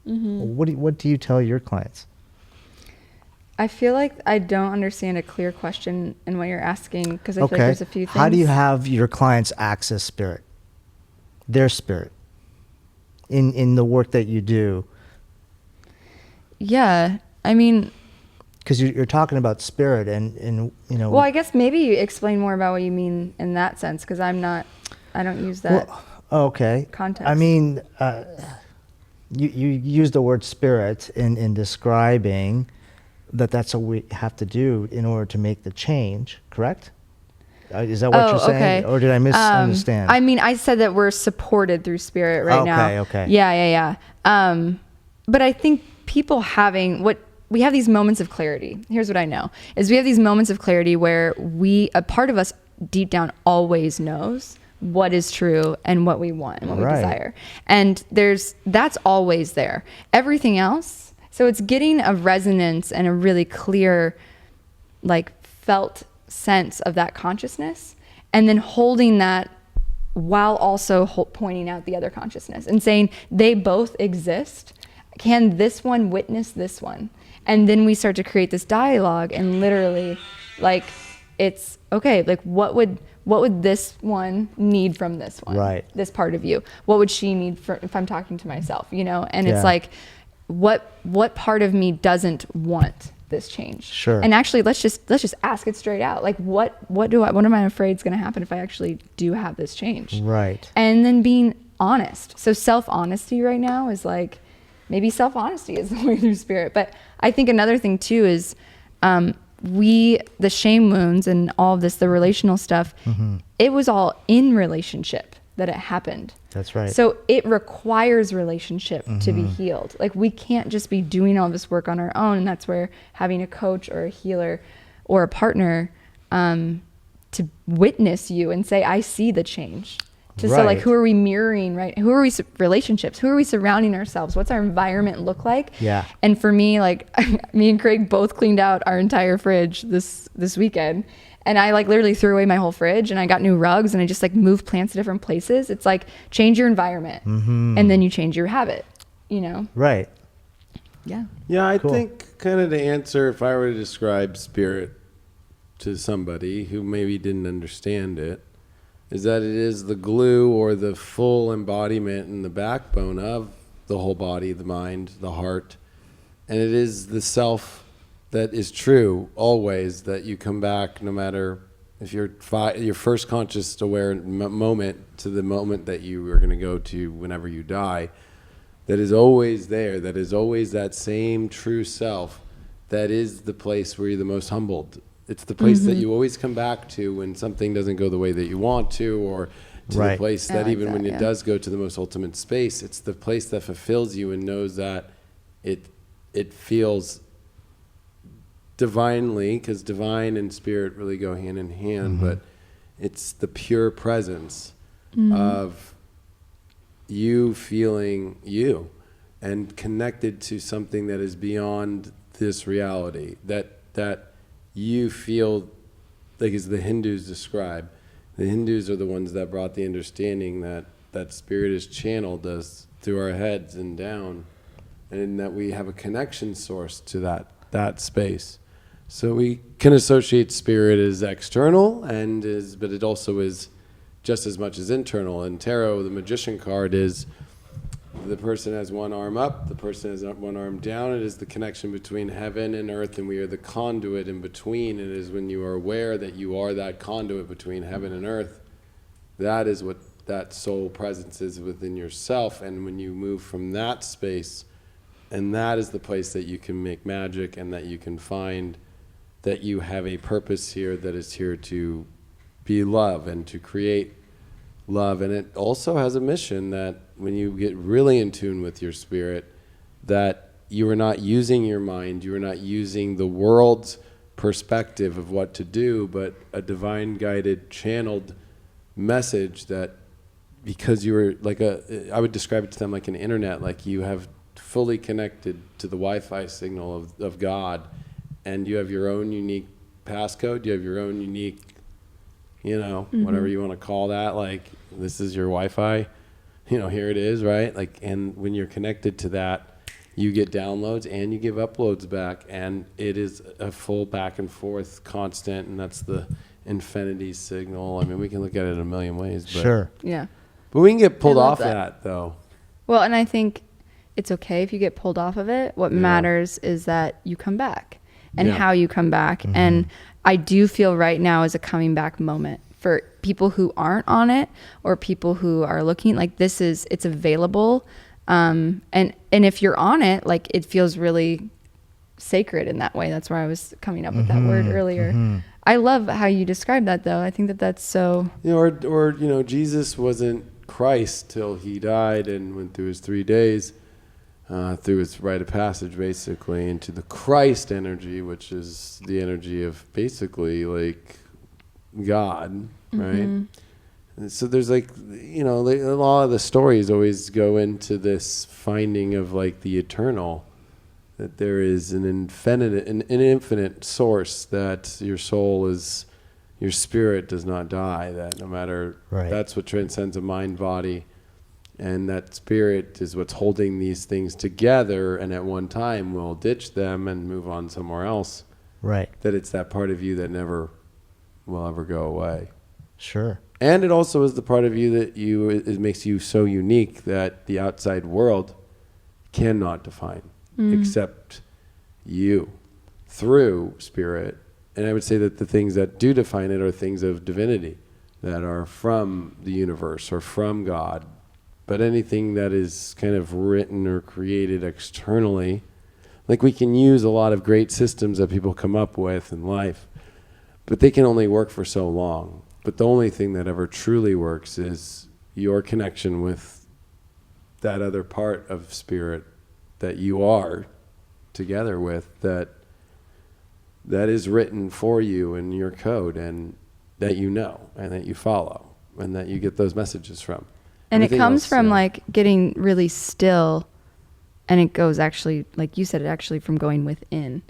What do you tell your clients? I feel like I don't understand a clear question in what you're asking, because I feel like there's a few things. How do you have your clients access spirit, their spirit, in the work that you do? Yeah, I mean, Because you're talking about spirit, and well, I guess maybe you explain more about what you mean in that sense, because I don't use that. Okay. Context. I mean, you use the word spirit in describing that's what we have to do in order to make the change, correct? Is that what you're saying? Okay. Or did I misunderstand? I mean, I said that we're supported through spirit right now. Okay. Yeah. But I think people we have these moments of clarity. Here's what I know, is we have these moments of clarity where a part of us deep down always knows what is true and what we want and what we Right. desire. And that's always there. Everything else, so it's getting a resonance and a really clear, like, felt sense of that consciousness, and then holding that while also pointing out the other consciousness and saying they both exist. Can this one witness this one? And then we start to create this dialogue, and literally, like, it's okay, like, what would this one need from this one? Right. This part of you. What would she need if I'm talking to myself, you know? And Yeah. it's like, what part of me doesn't want this change? Sure. And actually, let's just ask it straight out. Like, what am I afraid is going to happen if I actually do have this change? Right. And then being honest. So self-honesty right now is like, maybe self-honesty is the way through spirit. But I think another thing too is, the shame wounds and all of this, the relational stuff, it was all in relationship that it happened. That's right. So it requires relationship to be healed. Like, we can't just be doing all this work on our own. And that's where having a coach or a healer or a partner to witness you and say, I see the change. So like, Right. who are we mirroring, right? Who are we, relationships? Who are we surrounding ourselves? What's our environment look like? Yeah. And for me, like, me and Craig both cleaned out our entire fridge this weekend. And I, like, literally threw away my whole fridge, and I got new rugs, and I just, like, moved plants to different places. It's like, change your environment, and then you change your habit, you know? Right. Yeah. Yeah, I Cool. think kind of to answer, if I were to describe spirit to somebody who maybe didn't understand it, is that it is the glue or the full embodiment and the backbone of the whole body, the mind, the heart. And it is the self that is true always, that you come back no matter if you're your first conscious aware moment to the moment that you are going to go to whenever you die, that is always there, that is always that same true self, that is the place where you're the most humbled. It's the place that you always come back to when something doesn't go the way that you want to, or to Right. the place I that like even that, when yeah. it does go to the most ultimate space, it's the place that fulfills you and knows that it feels divinely, because divine and spirit really go hand in hand, but it's the pure presence of you feeling you and connected to something that is beyond this reality, that you feel, like as the Hindus describe. The Hindus are the ones that brought the understanding that spirit is channeled us through our heads and down, and that we have a connection source to that space. So we can associate spirit as external, but it also is just as much as internal. In tarot, the magician card is the person has one arm up, the person has one arm down. It is the connection between heaven and earth, and we are the conduit in between. It is when you are aware that you are that conduit between heaven and earth. That is what that soul presence is within yourself. And when you move from that space, and that is the place that you can make magic, and that you can find that you have a purpose here that is here to be love and to create love. And it also has a mission that when you get really in tune with your spirit, that you are not using your mind, you are not using the world's perspective of what to do, but a divine guided, channeled message that, because you are like I would describe it to them like an internet, like you have fully connected to the Wi-Fi signal of God, and you have your own unique passcode, you have your own unique, whatever you want to call that, like this is your Wi-Fi, here it is, right? Like, and when you're connected to that, you get downloads and you give uploads back, and it is a full back and forth constant, and that's the infinity signal. I mean, we can look at it in a million ways, but Sure. Yeah. but we can get pulled I love off that though. Well, and I think it's okay if you get pulled off of it. What matters is that you come back and how you come back. And I do feel right now is a coming back moment for people who aren't on it, or people who are looking, like it's available. And if you're on it, like it feels really sacred in that way. That's where I was coming up with that word earlier. I love how you described that though. I think that that's so, Or Jesus wasn't Christ till he died and went through his 3 days, through his rite of passage, basically, into the Christ energy, which is the energy of basically like God, right? So there's like, a lot of the stories always go into this finding of like the eternal, that there is an infinite source, that your soul is, your spirit does not die, that no matter, that's what transcends a mind body. And that spirit is what's holding these things together, and at one time will ditch them and move on somewhere else. Right. That it's that part of you that never will ever go away. Sure. And it also is the part of you that it makes you so unique that the outside world cannot define, except you through spirit. And I would say that the things that do define it are things of divinity, that are from the universe or from God. But anything that is kind of written or created externally, like we can use a lot of great systems that people come up with in life, but they can only work for so long. But the only thing that ever truly works is your connection with that other part of spirit that you are together with, that is written for you in your code, and that you know, and that you follow, and that you get those messages from. And it comes from like getting really still, and it goes actually, like you said, it actually from going within.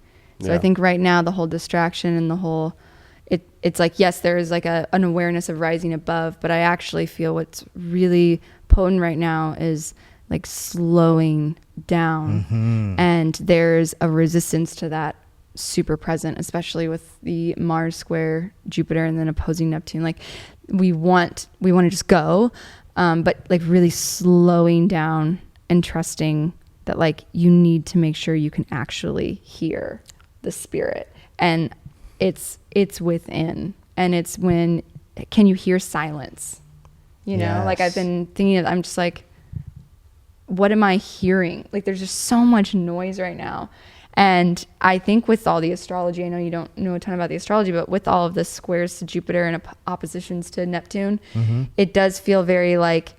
So I think right now the whole distraction and the whole, it's like, yes, there is like an awareness of rising above, but I actually feel what's really potent right now is like slowing down. And there's a resistance to that super present, especially with the Mars square Jupiter and then opposing Neptune. Like we want to just go. But like really slowing down and trusting that like you need to make sure you can actually hear the spirit, and it's within, and it's when can you hear silence, know, like I've been thinking of, I'm just like, what am I hearing? Like there's just so much noise right now. And I think with all the astrology, I know you don't know a ton about the astrology, but with all of the squares to Jupiter and oppositions to Neptune, it does feel very like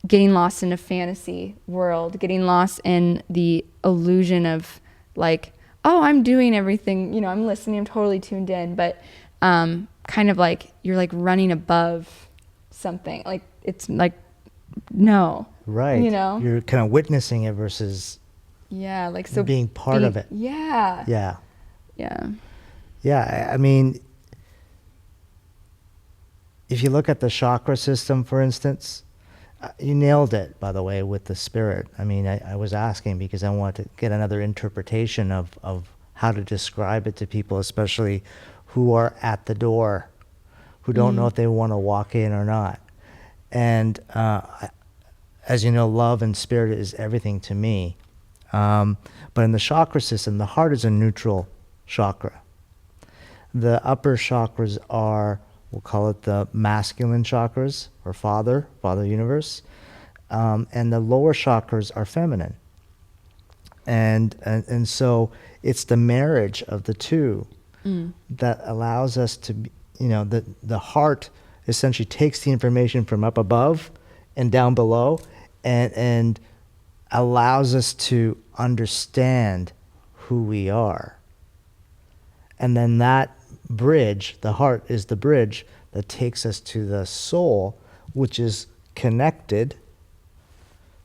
getting lost in a fantasy world, getting lost in the illusion of like, oh, I'm doing everything, I'm listening, I'm totally tuned in, but kind of like you're like running above something. Like it's like, no. Right. You're kind of witnessing it versus... Yeah, like so being part of it. Yeah. Yeah. Yeah. Yeah, I mean, if you look at the chakra system, for instance, you nailed it, by the way, with the spirit. I mean, I was asking because I wanted to get another interpretation of how to describe it to people, especially who are at the door, who don't know if they want to walk in or not. And as you know, love and spirit is everything to me. But in the chakra system, the heart is a neutral chakra. The upper chakras are, we'll call it the masculine chakras, or father universe. And the lower chakras are feminine. And so it's the marriage of the two that allows us to, the heart essentially takes the information from up above and down below and allows us to understand who we are. And then that bridge, the heart is the bridge that takes us to the soul, which is connected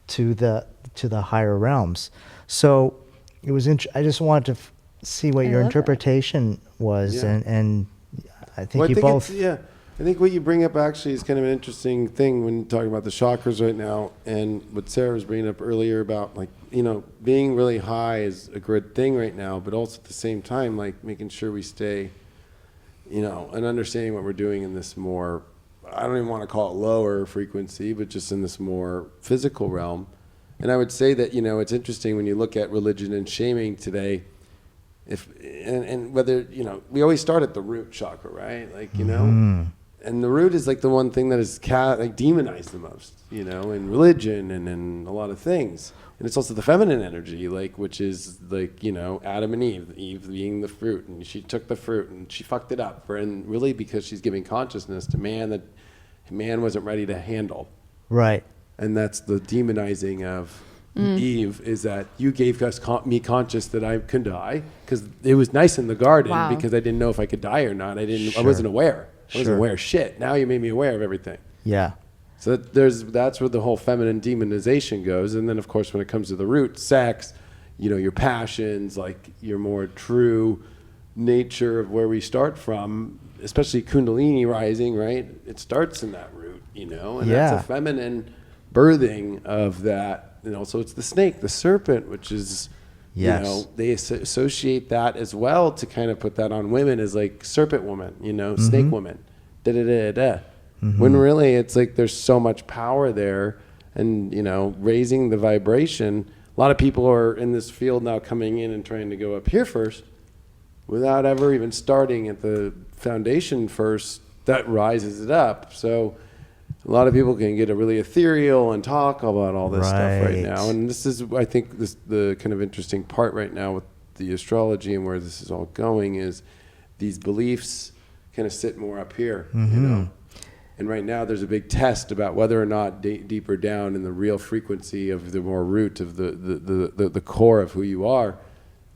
to the higher realms. So it was I just wanted to see what your interpretation was, and I think both... I think what you bring up actually is kind of an interesting thing when talking about the chakras right now, and what Sarah was bringing up earlier about like, being really high is a good thing right now, but also at the same time, like making sure we stay, and understanding what we're doing in this more, I don't even want to call it lower frequency, but just in this more physical realm. And I would say that, it's interesting when you look at religion and shaming today, and whether, we always start at the root chakra, right? Like, and the root is like the one thing that is demonized the most, in religion and in a lot of things. And it's also the feminine energy, like, which is like, Adam and Eve being the fruit, and she took the fruit and she fucked it up, and really because she's giving consciousness to man that man wasn't ready to handle. Right. And that's the demonizing of Eve, is that you gave me conscious that I could die, because it was nice in the garden because I didn't know if I could die or not. I wasn't aware. I wasn't aware of shit. Now you made me aware of everything. Yeah. So that's where the whole feminine demonization goes. And then, of course, when it comes to the root, sex, your passions, like your more true nature of where we start from, especially Kundalini rising, right? It starts in that root, and that's a feminine birthing of that. So it's the snake, the serpent, which is, they associate that as well to kind of put that on women as like serpent woman, snake woman, da-da-da-da-da. When really it's like there's so much power there, and raising the vibration. A lot of people are in this field now coming in and trying to go up here first without ever even starting at the foundation first that rises it up. So a lot of people can get a really ethereal and talk about all this stuff right now. And this is, I think, the kind of interesting part right now with the astrology and where this is all going is these beliefs kind of sit more up here, And right now there's a big test about whether or not deeper down in the real frequency of the more root of the core of who you are,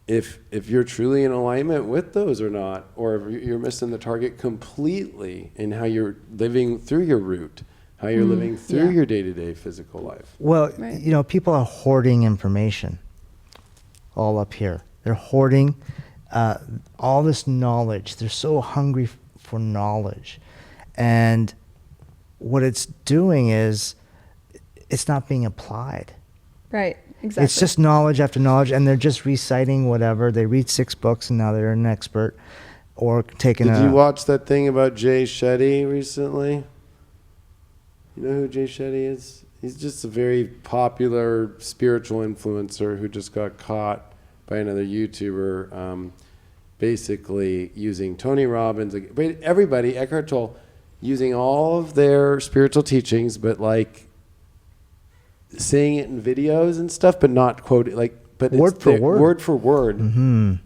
if you're truly in alignment with those or not, or if you're missing the target completely in how you're living through your root, how you're living through your day-to-day physical life. Well, people are hoarding information all up here. They're hoarding all this knowledge. They're so hungry for knowledge. And what it's doing is it's not being applied. Right, exactly. It's just knowledge after knowledge, and they're just reciting whatever. They read 6 books, and now they're an expert. Or taking Did you watch that thing about Jay Shetty recently? You know who Jay Shetty is? He's just a very popular spiritual influencer who just got caught by another YouTuber basically using Tony Robbins. Everybody, Eckhart Tolle, using all of their spiritual teachings, but like saying it in videos and stuff, but not quoted, but word for word, and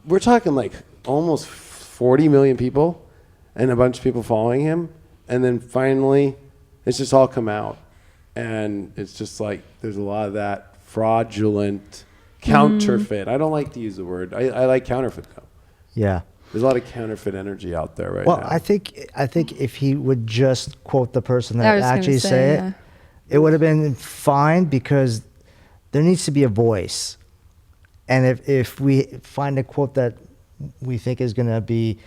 we're talking like almost 40 million people and a bunch of people following him, and then finally it's just all come out, and it's just like there's a lot of that fraudulent counterfeit. I don't like to use the word. I like counterfeit though. Yeah. There's a lot of counterfeit energy out there right now. Well, I think if he would just quote the person that actually say it, it would have been fine, because there needs to be a voice. And if we find a quote that we think is going to be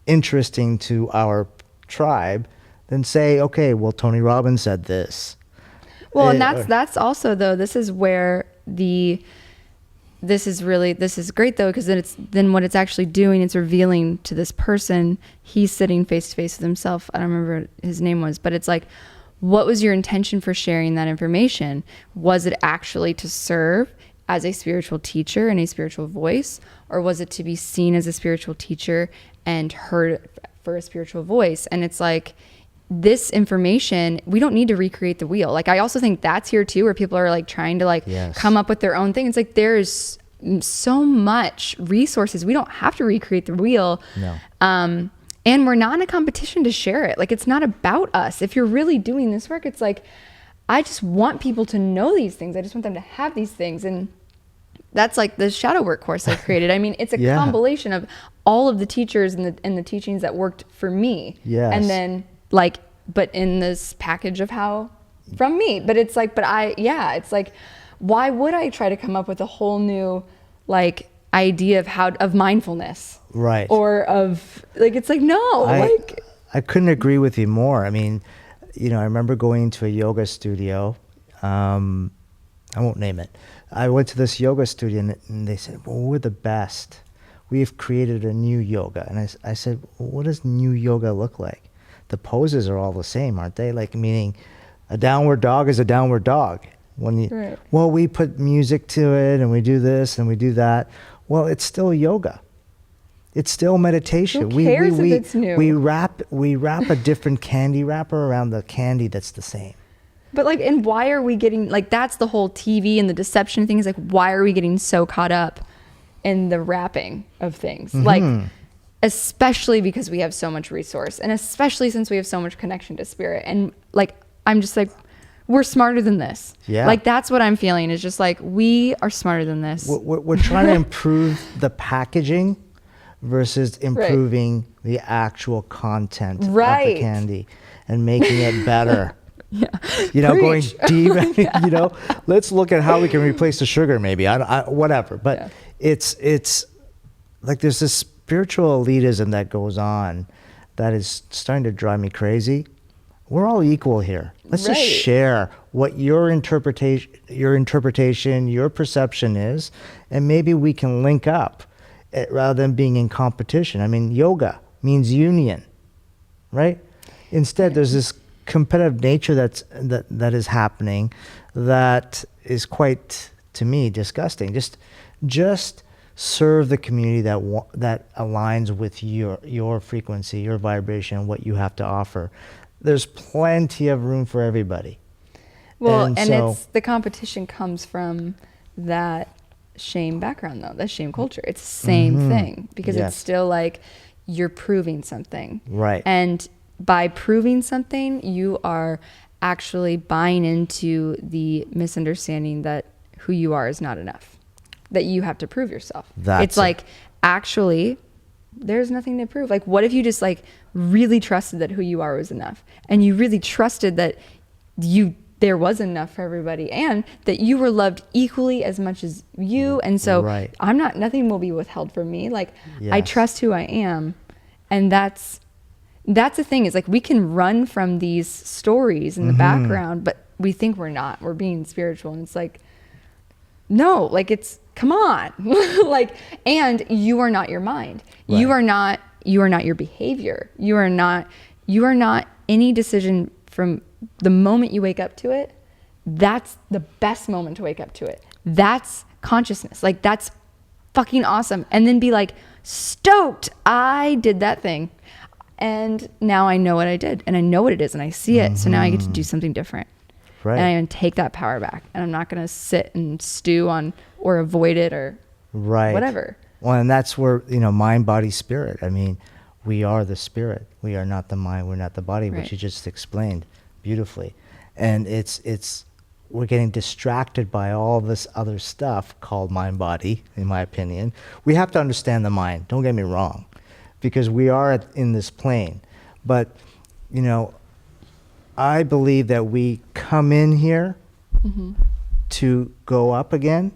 interesting to our tribe, then say, okay, well, Tony Robbins said this. Well, and that's also, though, this is where this is great, though, because then what it's actually doing, it's revealing to this person, he's sitting face to face with himself. I don't remember what his name was, but it's like, what was your intention for sharing that information? Was it actually to serve as a spiritual teacher and a spiritual voice, or was it to be seen as a spiritual teacher and heard for a spiritual voice? And it's like, this information, we don't need to recreate the wheel. Like, I also think that's here too, where people are like trying to like come up with their own thing. It's like, there's so much resources. We don't have to recreate the wheel. No. And we're not in a competition to share it. Like, it's not about us. If you're really doing this work, it's like, I just want people to know these things. I just want them to have these things. And that's like the shadow work course I created. I mean, it's a compilation of all of the teachers and the teachings that worked for me. Yes. And then but in this package of how from me. But it's like, it's like, why would I try to come up with a whole new like idea of mindfulness? Right. Or of like, it's like, no, I couldn't agree with you more. I mean, I remember going to a yoga studio. I won't name it. I went to this yoga studio and they said, well, we're the best. We've created a new yoga. And I said, well, what does new yoga look like? The poses are all the same, aren't they? Like, meaning a downward dog is a downward dog. Well, we put music to it and we do this and we do that. Well, it's still yoga. It's still meditation. Who cares if it's new? We wrap a different candy wrapper around the candy that's the same. But like, and why are we getting like, that's the whole TV and the deception thing, is like, why are we getting so caught up in the wrapping of things? Like, especially because we have so much resource, and especially since we have so much connection to spirit. And like, I'm just like, we're smarter than this. Yeah. Like, that's what I'm feeling, is just like, we are smarter than this. We're trying to improve the packaging, versus improving the actual content of Right. the candy and making it better. Yeah. Going Preach. deep, let's look at how we can replace the sugar, maybe. Whatever. But it's like there's this spiritual elitism that goes on that is starting to drive me crazy. We're all equal here. Let's just Right. share what your interpretation, your perception is, and maybe we can link up rather than being in competition. I mean, yoga means union, right? Instead, there's this competitive nature that is happening that is quite, to me, disgusting. Just serve the community that aligns with your frequency, your vibration, what you have to offer. There's plenty of room for everybody. Well, And and so- it's the competition comes from that shame background, though, that shame culture. It's the same thing because Yes. it's still like you're proving something. Right. And by proving something, you are actually buying into the misunderstanding that who you are is not enough, that you have to prove yourself. That's it's like, actually, there's nothing to prove. Like, what if you just like really trusted that who you are was enough, and you really trusted that there was enough for everybody, and that you were loved equally as much as you, and so Right. nothing will be withheld from me. Like, I Yes. trust who I am, and that's the thing, is like we can run from these stories in the background, but we think we're not. We're being spiritual, and it's like, no, like it's, come on. Like, and you are not your mind. Right. You are not your behavior. You are not any decision from the moment you wake up to it. That's the best moment to wake up to it. That's consciousness. Like, that's fucking awesome. And then be like, stoked, I did that thing. And now I know what I did, and I know what it is, and I see it. So now I get to do something different. Right. And I'm going to take that power back, and I'm not going to sit and stew on or avoid it or Right. whatever. Well, and that's where, mind, body, spirit. I mean, we are the spirit. We are not the mind. We're not the body, Right. which you just explained beautifully. And we're getting distracted by all this other stuff called mind, body, in my opinion. We have to understand the mind. Don't get me wrong, because we are in this plane. But, I believe that we come in here to go up again,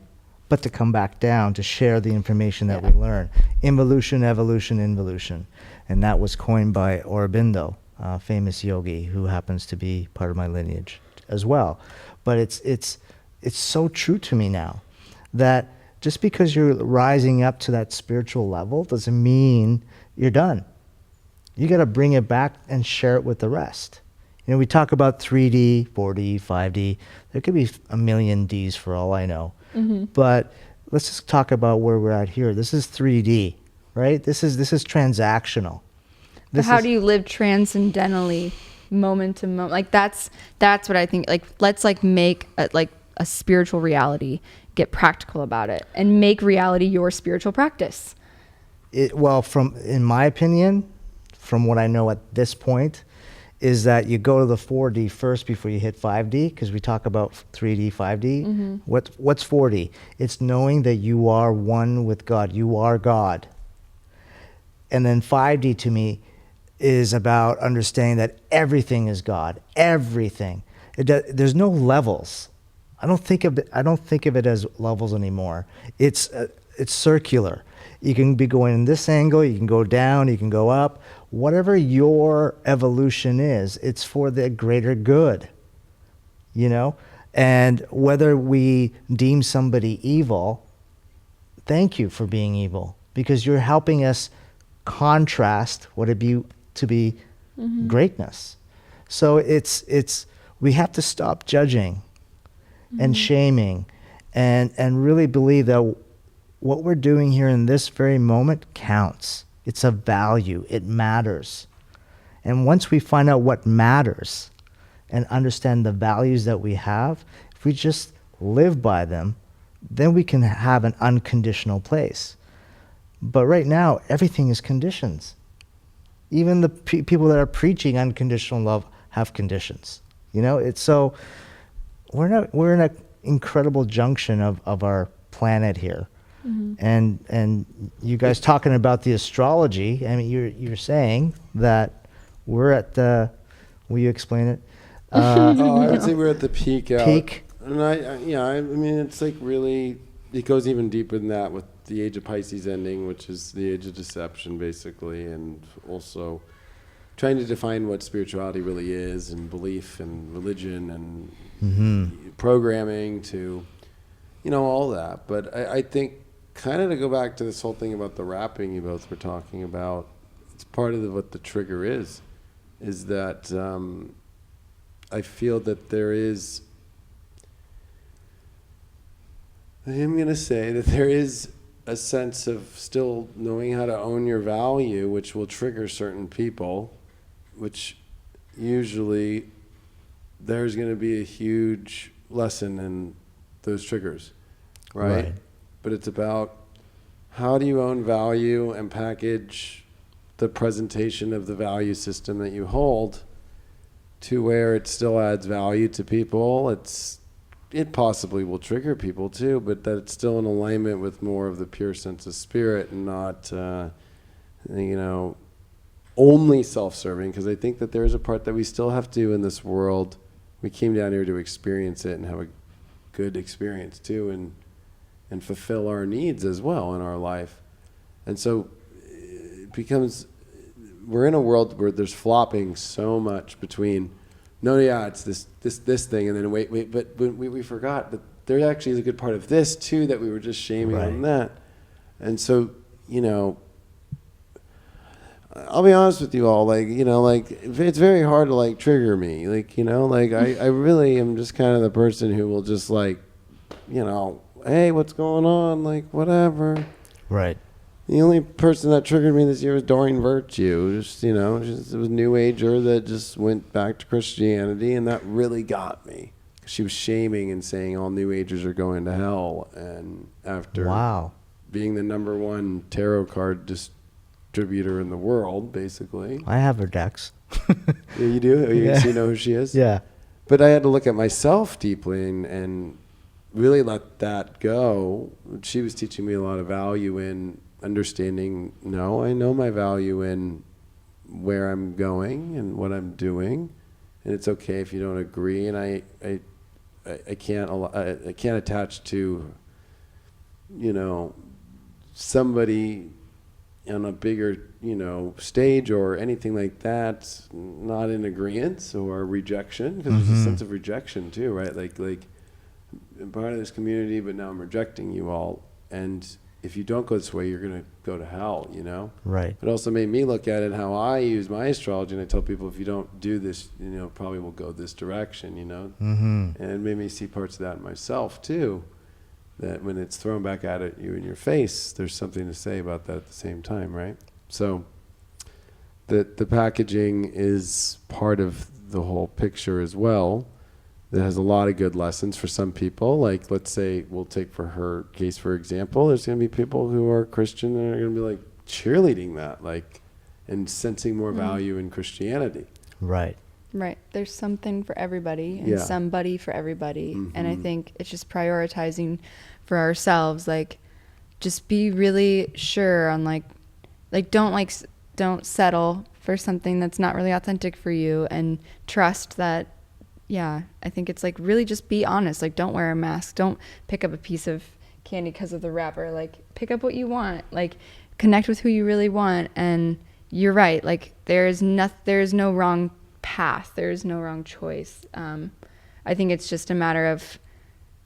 but to come back down to share the information that we learn. Involution, evolution, involution. And that was coined by Aurobindo, a famous yogi who happens to be part of my lineage as well. But it's so true to me now that just because you're rising up to that spiritual level doesn't mean you're done. You got to bring it back and share it with the rest. We talk about 3D, 4D, 5D. There could be a million Ds for all I know. But let's just talk about where we're at here. This is 3D, right? This is transactional. But how do you live transcendentally, moment to moment? Like, that's what I think. Like, let's like make a spiritual reality, get practical about it, and make reality your spiritual practice. In my opinion, from what I know at this point, is that you go to the 4D first before you hit 5D, because we talk about 3D, 5D. What's 4D? It's knowing that you are one with God. You are God. And then 5D to me is about understanding that everything is God. Everything. There's no levels. I don't think of it as levels anymore. It's circular. You can be going in this angle, you can go down, you can go up. Whatever your evolution is, it's for the greater good, And whether we deem somebody evil, thank you for being evil, because you're helping us contrast what it be to be greatness. So we have to stop judging and shaming and really believe that what we're doing here in this very moment counts. It's of value. It matters. And once we find out what matters and understand the values that we have, if we just live by them, then we can have an unconditional place. But right now, everything is conditions. Even the people that are preaching unconditional love have conditions. It's so we're in an incredible junction of our planet here. And you guys talking about the astrology, I mean, you're saying that we're at the, will you explain it? I would say we're at the peak. Peak? And I mean, it's like really, it goes even deeper than that with the age of Pisces ending, which is the age of deception, basically, and also trying to define what spirituality really is, and belief and religion and programming to, all that. But I think kind of to go back to this whole thing about the wrapping you both were talking about, it's part of what the trigger is that I feel that there is, I am going to say that there is a sense of still knowing how to own your value, which will trigger certain people, which usually there's going to be a huge lesson in those triggers, right? But it's about how do you own value and package the presentation of the value system that you hold to where it still adds value to people. It possibly will trigger people too, but that it's still in alignment with more of the pure sense of spirit and not, only self-serving. Because I think that there is a part that we still have to in this world. We came down here to experience it and have a good experience too, and fulfill our needs as well in our life. And so it becomes, we're in a world where there's flopping so much between, it's this thing, and then wait, but we forgot that there actually is a good part of this too that we were just shaming on that. And so, I'll be honest with you all, it's very hard to trigger me. I really am just kind of the person who will just hey, what's going on? Whatever. Right. The only person that triggered me this year was Doreen Virtue. It was a New Ager that just went back to Christianity, and that really got me. She was shaming and saying all New Agers are going to hell, and after being the number one tarot card distributor in the world, basically. I have her decks. Yeah, you do? You know who she is? Yeah. But I had to look at myself deeply and really let that go. She was teaching me a lot of value in understanding, I know my value in where I'm going and what I'm doing, and it's okay if you don't agree. And I can't attach to, somebody on a bigger, stage or anything like that, not in agreement or rejection, because there's a sense of rejection too, right? I'm part of this community, but now I'm rejecting you all, and if you don't go this way, you're going to go to hell, Right. It also made me look at it how I use my astrology, and I tell people, if you don't do this, probably will go this direction, And it made me see parts of that in myself too, that when it's thrown back at you in your face, there's something to say about that at the same time, right? So the packaging is part of the whole picture as well. That has a lot of good lessons for some people. Let's say, we'll take for her case, for example, there's going to be people who are Christian and are going to be cheerleading that, and sensing more value in Christianity. Right. Right. There's something for everybody and somebody for everybody. And I think it's just prioritizing for ourselves, just be really sure on don't settle for something that's not really authentic for you, and trust that. Yeah, I think it's really just be honest. Don't wear a mask. Don't pick up a piece of candy because of the wrapper. Pick up what you want. Connect with who you really want. And you're right. There's no wrong path. There's no wrong choice. I think it's just a matter of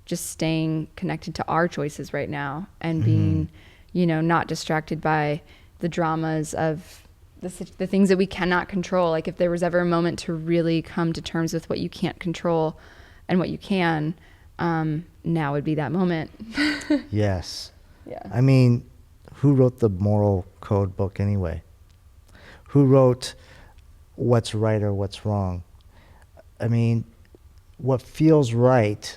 just staying connected to our choices right now and being, not distracted by the dramas of the things that we cannot control. If there was ever a moment to really come to terms with what you can't control and what you can, now would be that moment. Yes. Yeah. I mean, who wrote the moral code book anyway? Who wrote what's right or what's wrong? I mean, what feels right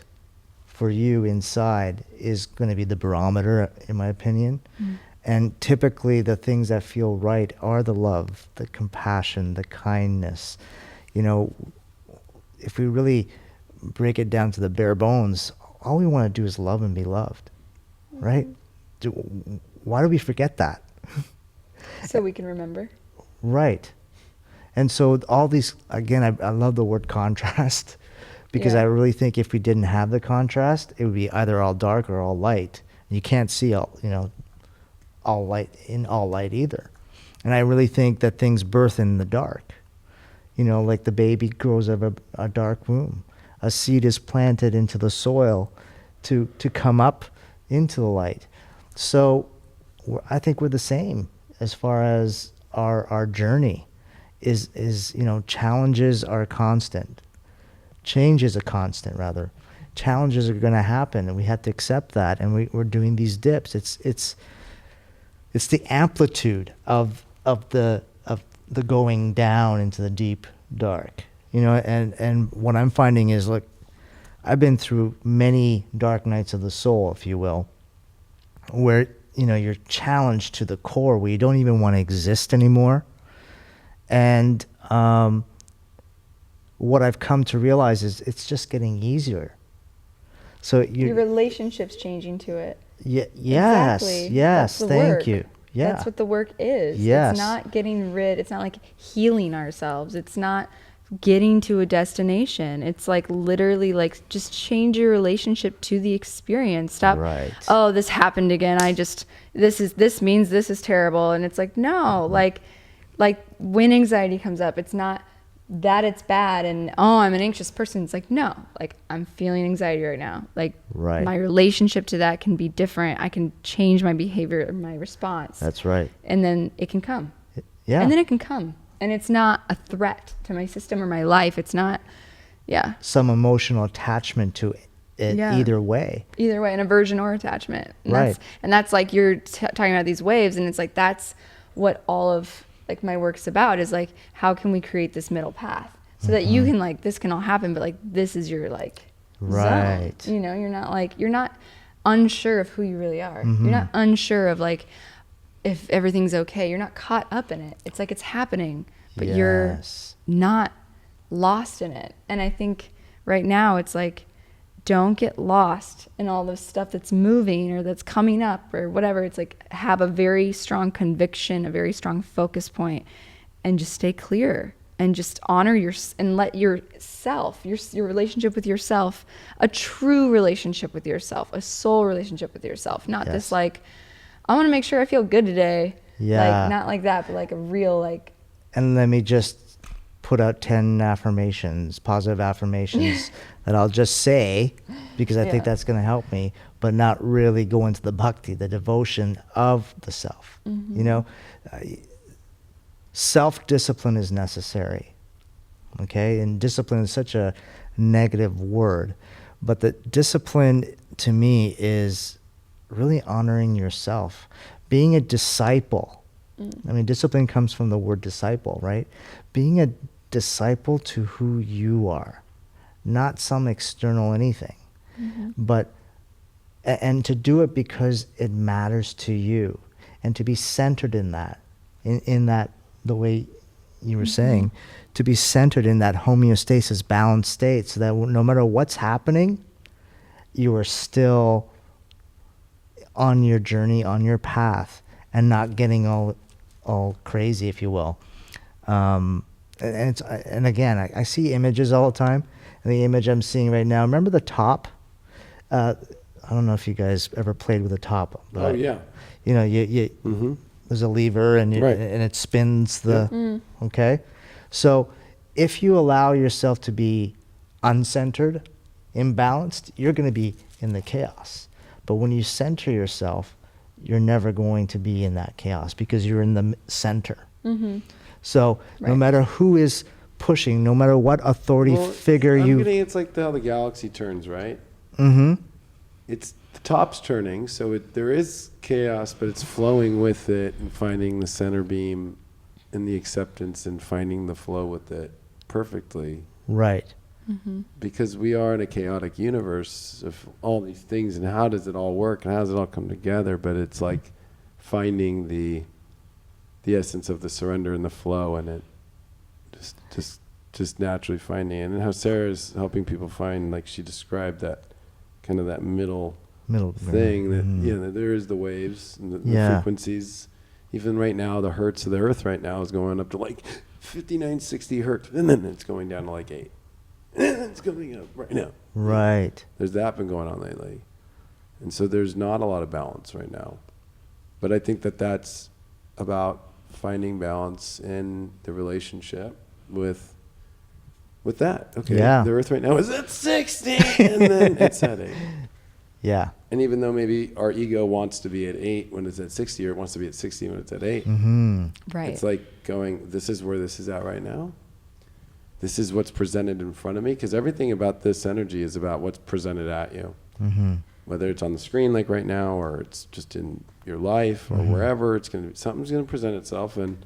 for you inside is going to be the barometer, in my opinion. And typically the things that feel right are the love, the compassion, the kindness. If we really break it down to the bare bones, all we want to do is love and be loved, right? why do we forget that? So we can remember. Right. And so all these, again, I love the word contrast because Yeah. I really think if we didn't have the contrast, it would be either all dark or all light. You can't see all light either. And I really think that things birth in the dark. Like the baby grows out of a dark womb. A seed is planted into the soil to come up into the light. So I think we're the same as far as our journey is challenges are constant. Change is a constant, rather. Challenges are going to happen, and we have to accept that. And we're doing these dips. It's the amplitude of the going down into the deep dark. And what I'm finding is, look, I've been through many dark nights of the soul, if you will, where you're challenged to the core, where you don't even want to exist anymore. And what I've come to realize is it's just getting easier. So Your relationship's changing to it. Yes, Exactly. yes, That's the thank work. you. Yeah. That's what the work is. Yes. It's not getting rid. It's not like healing ourselves. It's not getting to a destination. It's like literally like just change your relationship to the experience. Stop. Right. Oh, this happened again. This means this is terrible. And it's like, no, like when anxiety comes up, it's not that it's bad and I'm an anxious person. It's like, no, like I'm feeling anxiety right now. Like Right. my relationship to that can be different. I can change my behavior or my response. That's right. And then it can come. Yeah. And then it can come. And it's not a threat to my system or my life. It's not, yeah. Some emotional attachment to it Yeah. either way. Either way, an aversion or attachment. And Right. That's like you're talking about these waves, and it's like that's what all of like my work's about is like how can we create this middle path so that you can like this can all happen, but like this is your like Right. zone. You're not unsure of who you really are. You're not unsure of like if everything's okay. You're not caught up in it. It's like it's happening, but you're Yes. not lost in it. And I think right now it's like don't get lost in all the stuff that's moving or that's coming up or whatever. It's like have a very strong conviction, a very strong focus point, and just stay clear and just honor and let yourself, your relationship with yourself, a true relationship with yourself, a soul relationship with yourself, not Yes. this like, I want to make sure I feel good today. Yeah. Like not like that, but like a real like. And let me just put out 10 affirmations, positive affirmations that I'll just say because I think Yeah. that's going to help me, but not really go into the bhakti, the devotion of the self. Self-discipline is necessary. Okay? And discipline is such a negative word, but the discipline to me is really honoring yourself, being a disciple. I mean, discipline comes from the word disciple, right? Being a disciple to who you are, not some external anything, but and to do it because it matters to you, and to be centered in that, in that the way you were saying, to be centered in that homeostasis, balanced state, so that no matter what's happening, you are still on your journey, on your path, and not getting all crazy, if you will. And again, I see images all the time. And the image I'm seeing right now, remember the top? I don't know if you guys ever played with a top. But Oh, yeah. you there's a lever and Right. and it spins the, okay? So if you allow yourself to be uncentered, imbalanced, you're going to be in the chaos. But when you center yourself, you're never going to be in that chaos because you're in the center. So no Right. matter who is pushing, no matter what authority figure I'm you... getting it's like how the galaxy turns, right? Mm-hmm. It's the top's turning, so there is chaos, but it's flowing with it and finding the center beam and the acceptance and finding the flow with it perfectly. Right. Because we are in a chaotic universe of all these things, and how does it all work and how does it all come together? But it's like finding the essence of the surrender and the flow, and it just naturally finding it. And how Sarah's helping people find, like she described, that kind of that middle thing that, there is the waves and the frequencies. Even right now, the hertz of the earth right now is going up to like 59, 60 hertz. And then it's going down to like 8. And it's coming up right now. Right. There's that been going on lately. And so there's not a lot of balance right now. But I think that that's about finding balance in the relationship with that. Okay, the earth right now is at 60 and then it's at 8. Yeah. And even though maybe our ego wants to be at 8 when it's at 60, or it wants to be at 60 when it's at 8. Right. It's like going, this is where this is at right now. This is what's presented in front of me, because everything about this energy is about what's presented at you. Whether it's on the screen like right now, or it's just in your life, or wherever, it's going to be, something's going to present itself. And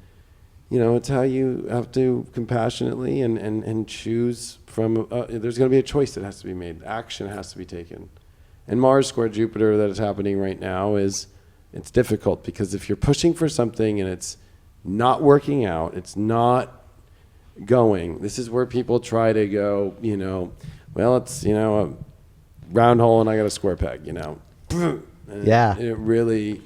it's how you have to compassionately and choose from, there's going to be a choice that has to be made. Action has to be taken. And Mars square Jupiter that is happening right now it's difficult, because if you're pushing for something and it's not working out, it's not going, this is where people try to go, well, it's, a round hole and I got a square peg, And it really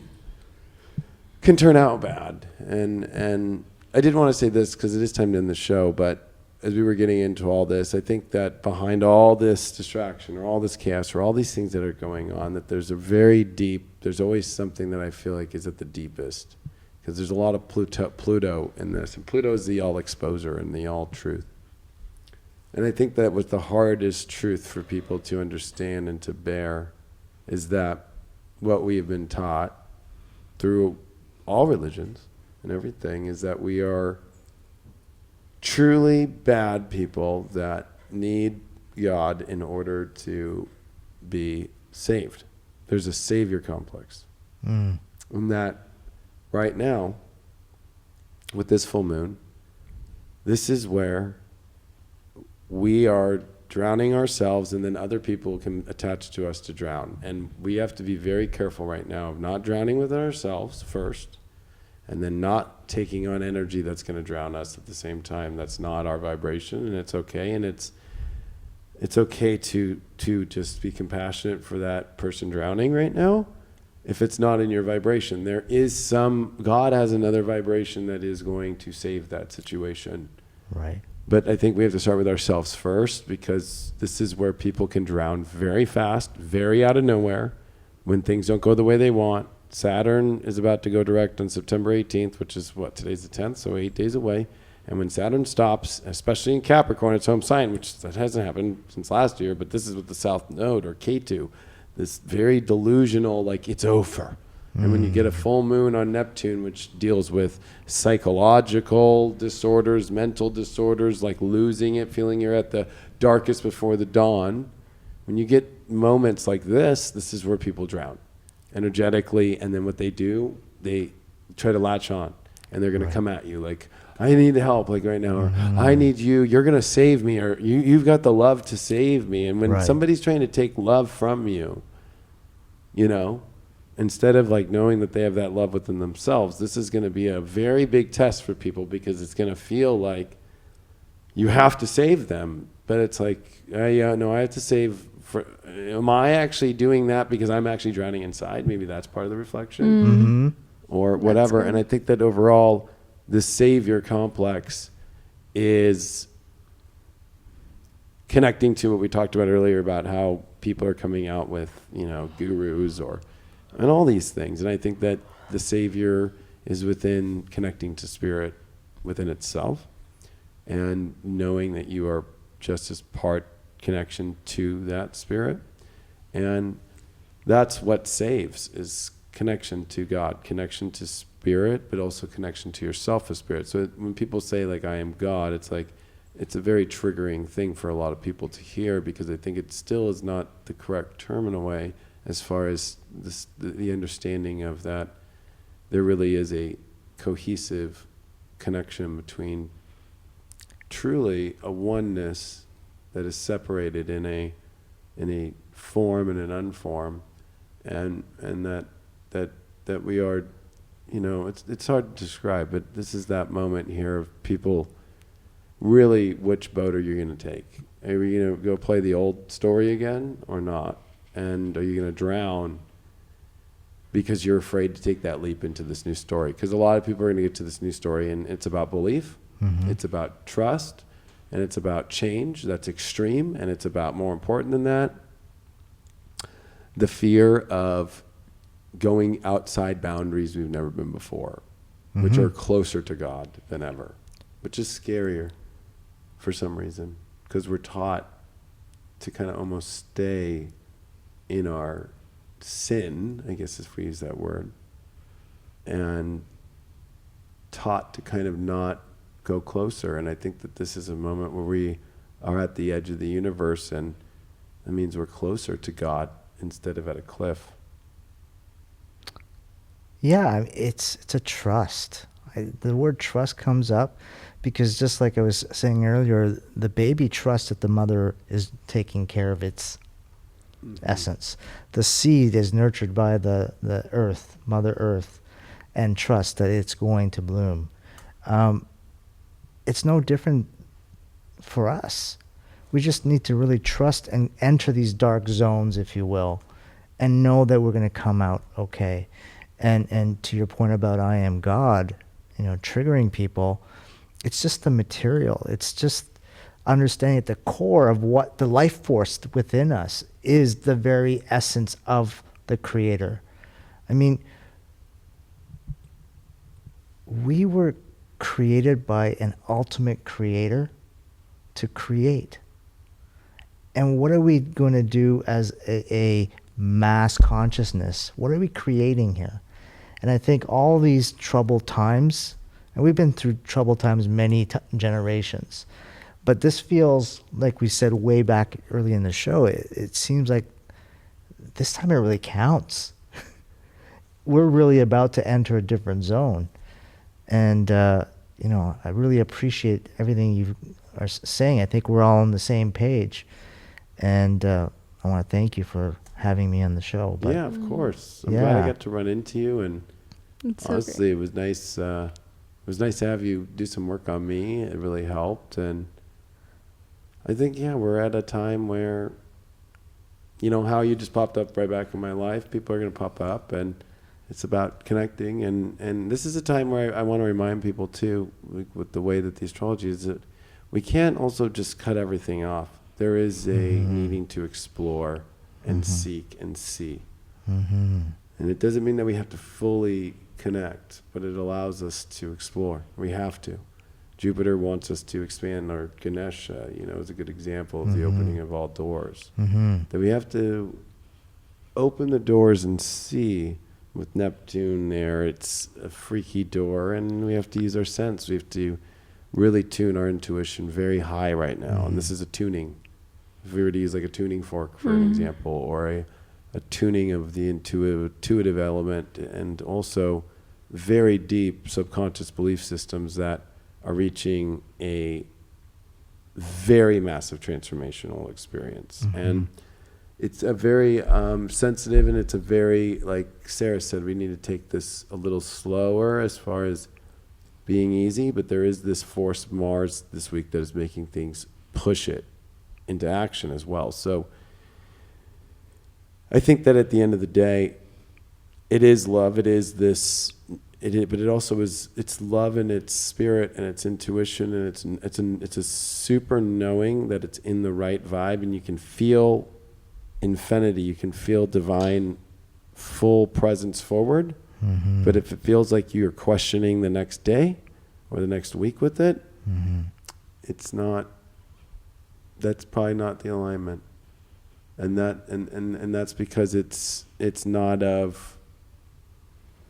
can turn out bad. And I did want to say this because it is time to end the show, but as we were getting into all this, I think that behind all this distraction or all this chaos or all these things that are going on, that there's there's always something that I feel like is at the deepest, because there's a lot of Pluto in this. And Pluto is the all exposer and the all truth. And I think that was the hardest truth for people to understand and to bear, is that what we have been taught through all religions and everything is that we are truly bad people that need God in order to be saved. There's a savior complex. And that right now, with this full moon, this is where we are drowning ourselves, and then other people can attach to us to drown. And we have to be very careful right now of not drowning with ourselves first, and then not taking on energy that's going to drown us at the same time. That's not our vibration, and it's okay. And it's okay to just be compassionate for that person drowning right now. If it's not in your vibration, God has another vibration that is going to save that situation. Right. But I think we have to start with ourselves first, because this is where people can drown very fast, very out of nowhere, when things don't go the way they want. Saturn is about to go direct on September 18th, which is today's the 10th, so 8 days away. And when Saturn stops, especially in Capricorn, its home sign, which that hasn't happened since last year, but this is with the South Node, or K2, this very delusional, like it's over. And when you get a full moon on Neptune, which deals with psychological disorders, mental disorders, like losing it, feeling you're at the darkest before the dawn, when you get moments like this is where people drown energetically. And then what they do, they try to latch on, and they're going to come at you like, I need help, like right now, or I need you, you're going to save me, or you've got the love to save me. And when somebody's trying to take love from you, instead of like knowing that they have that love within themselves, this is going to be a very big test for people, because it's going to feel like you have to save them. But it's like, I have to save. Am I actually doing that because I'm actually drowning inside? Maybe that's part of the reflection, or whatever. And I think that overall, the savior complex is connecting to what we talked about earlier about how people are coming out with, gurus and all these things. And I think that the savior is within connecting to spirit within itself, and knowing that you are just as part connection to that spirit. And that's what saves, is connection to God, connection to spirit, but also connection to yourself as spirit. So when people say like, I am God, it's like, it's a very triggering thing for a lot of people to hear, because I think it still is not the correct term in a way, as far as the understanding of that there really is a cohesive connection between truly a oneness that is separated in a form and an unform, and that we are, it's hard to describe, but this is that moment here of people really, which boat are you going to take? Are we going to go play the old story again or not? And are you going to drown because you're afraid to take that leap into this new story? Because a lot of people are going to get to this new story, and it's about belief, it's about trust, and it's about change that's extreme, and it's about, more important than that, the fear of going outside boundaries we've never been before, which are closer to God than ever, which is scarier for some reason, because we're taught to kind of almost stay in our sin, I guess if we use that word, and taught to kind of not go closer. And I think that this is a moment where we are at the edge of the universe, and that means we're closer to God instead of at a cliff. Yeah, I mean, it's a trust. The word trust comes up because, just like I was saying earlier, the baby trusts that the mother is taking care of its essence. The seed is nurtured by the earth, Mother Earth, and trust that it's going to bloom. It's no different for us. We just need to really trust and enter these dark zones, if you will, and know that we're going to come out okay. And to your point about I am God, triggering people, it's just the material. It's just understanding at the core of what the life force within us is, the very essence of the Creator. I mean, we were created by an ultimate Creator to create. And what are we going to do as a mass consciousness? What are we creating here? And I think all these troubled times, and we've been through troubled times many generations, but this feels, like we said way back early in the show, it seems like this time it really counts. We're really about to enter a different zone. And, I really appreciate everything you are saying. I think we're all on the same page. And I want to thank you for having me on the show. But yeah, of course. I'm glad I got to run into you, and honestly, it was nice. It was nice to have you do some work on me. It really helped, and I think we're at a time where, how you just popped up right back in my life. People are going to pop up, and it's about connecting. And this is a time where I want to remind people too, with the way that the astrology is, that we can't also just cut everything off. There is a needing to explore and seek and see. And it doesn't mean that we have to fully connect, but it allows us to explore. We have to. Jupiter wants us to expand, or Ganesha, is a good example of the opening of all doors. That we have to open the doors and see. With Neptune there, it's a freaky door, and we have to use our sense. We have to really tune our intuition very high right now, and this is a tuning. If we were to use like a tuning fork for an example, or a tuning of the intuitive element, and also very deep subconscious belief systems that are reaching a very massive transformational experience. And it's a very sensitive, and it's a very, like Sarah said, we need to take this a little slower as far as being easy, but there is this force Mars this week that is making things push it into action as well. So I think that at the end of the day, it is love. It is this, but it also is, it's love and it's spirit and it's intuition, and it's a super knowing that it's in the right vibe, and you can feel infinity, you can feel divine full presence forward. But if it feels like you're questioning the next day or the next week with it, it's not, that's probably not the alignment. And that's because it's not of,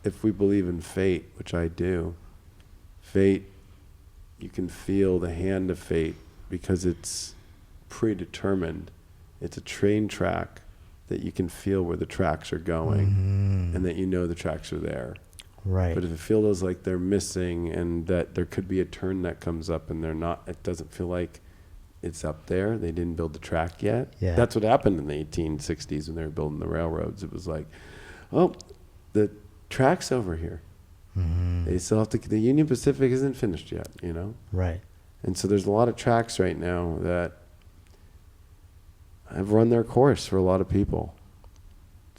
if we believe in fate, which I do, fate, you can feel the hand of fate because it's predetermined. It's a train track that you can feel where the tracks are going, and that the tracks are there. Right. But if it feels like they're missing, and that there could be a turn that comes up and they're not, it doesn't feel like it's up there. They didn't build the track yet. Yeah. That's what happened in the 1860s when they were building the railroads. It was like, oh, the track's over here. They still have to, the Union Pacific isn't finished yet, Right. And so there's a lot of tracks right now that have run their course for a lot of people.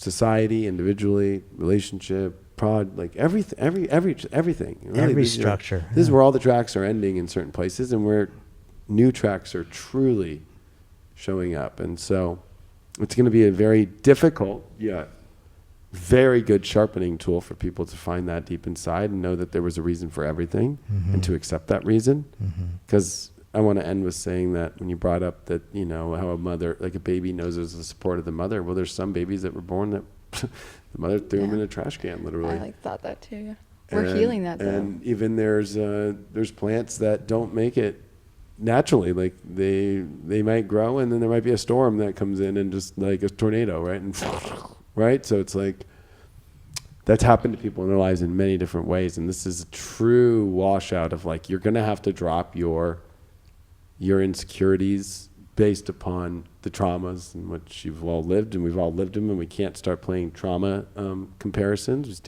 society, individually, relationship, like everything, everything. Really, Every structure. This is where all the tracks are ending in certain places, and where new tracks are truly showing up. And so it's going to be a very difficult yet very good sharpening tool for people to find that deep inside and know that there was a reason for everything, and to accept that reason. Because I want to end with saying that when you brought up that, you know, how a mother, like a baby knows there's the support of the mother. Well, there's some babies that were born that the mother threw them in a trash can, literally. I thought that too. Yeah. We're healing that though. And even there's plants that don't make it naturally. Like they might grow, and then there might be a storm that comes in, and just like a tornado, right? And right? So it's like, that's happened to people in their lives in many different ways. And this is a true washout of like, you're going to have to drop your insecurities based upon the traumas in which you've all lived, and we've all lived them, and we can't start playing trauma comparisons.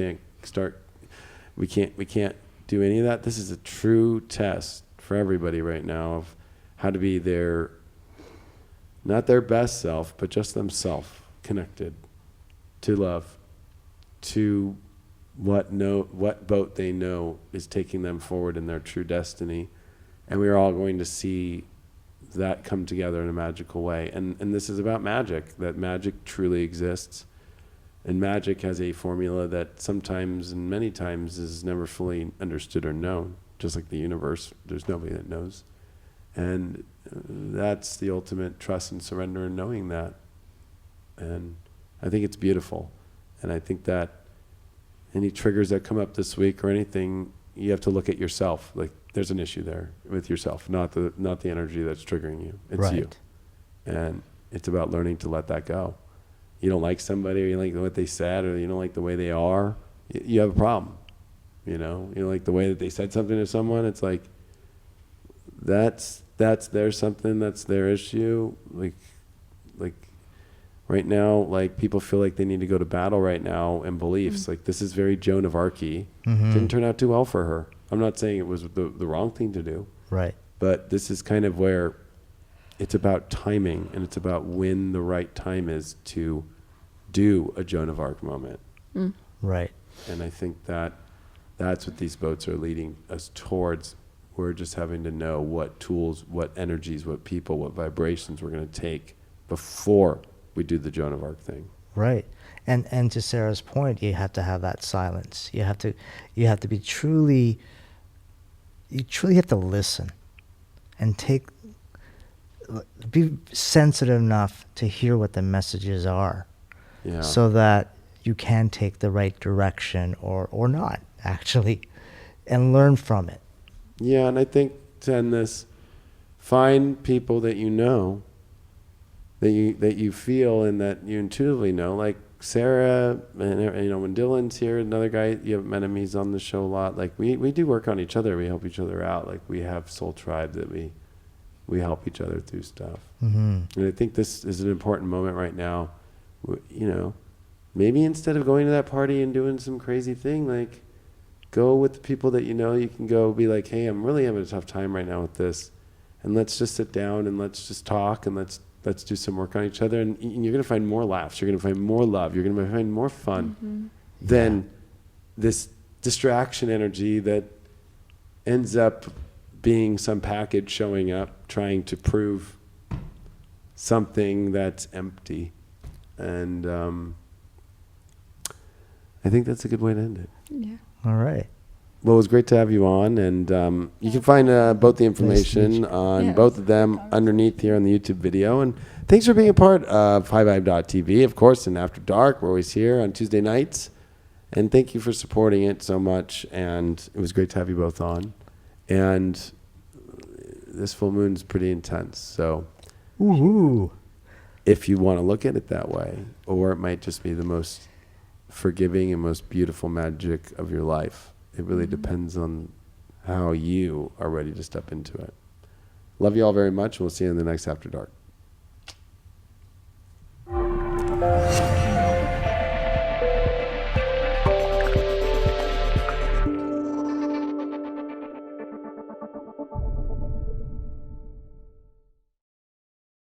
We can't do any of that. This is a true test for everybody right now of how to be not their best self, but just themselves, connected to love, to what boat they know is taking them forward in their true destiny. And we are all going to see that come together in a magical way. And this is about magic, that magic truly exists. And magic has a formula that sometimes and many times is never fully understood or known. Just like the universe, there's nobody that knows. And that's the ultimate trust and surrender in knowing that. And I think it's beautiful. And I think that any triggers that come up this week or anything, you have to look at yourself. Like, there's an issue there with yourself, not the energy that's triggering you. It's right. you. And it's about learning to let that go. You don't like somebody, or you don't like what they said, or you don't like the way they are, you have a problem. You know, you don't like the way that they said something to someone. It's like, that's their something, that's their issue. Like right now, like people feel like they need to go to battle right now in beliefs. Like, this is very Joan of Arc. Didn't turn out too well for her. I'm not saying it was the wrong thing to do. Right. But this is kind of where it's about timing, and it's about when the right time is to do a Joan of Arc moment. Right. And I think that's what these boats are leading us towards. We're just having to know what tools, what energies, what people, what vibrations we're going to take before we do the Joan of Arc thing. Right. And to Sarah's point, you have to have that silence. You have to be truly have to listen and be sensitive enough to hear what the messages are. Yeah. So that you can take the right direction or not, actually, and learn from it. Yeah, and I think to end this, find people that you know, that you feel and that you intuitively know, like Sarah, and you know, when Dylan's here, another guy you haven't met him, he's on the show a lot. Like we do work on each other, we help each other out. Like we have Soul Tribe that we help each other through stuff. And I think this is an important moment right now. You know, maybe instead of going to that party and doing some crazy thing, like go with the people that you know. You can go be like, hey, I'm really having a tough time right now with this, and let's just sit down and let's just talk and let's do some work on each other. And you're going to find more laughs. You're going to find more love. You're going to find more fun than this distraction energy that ends up being some package showing up trying to prove something that's empty. And I think that's a good way to end it. Yeah. All right. Well, it was great to have you on, and you can find both the information on both of them underneath here on the YouTube video. And thanks for being a part of HighVibe.tv, of course, and After Dark. We're always here on Tuesday nights. And thank you for supporting it so much, and it was great to have you both on. And this full moon's pretty intense, so if you want to look at it that way, or it might just be the most forgiving and most beautiful magic of your life. It really depends on how you are ready to step into it. Love you all very much. We'll see you in the next After Dark.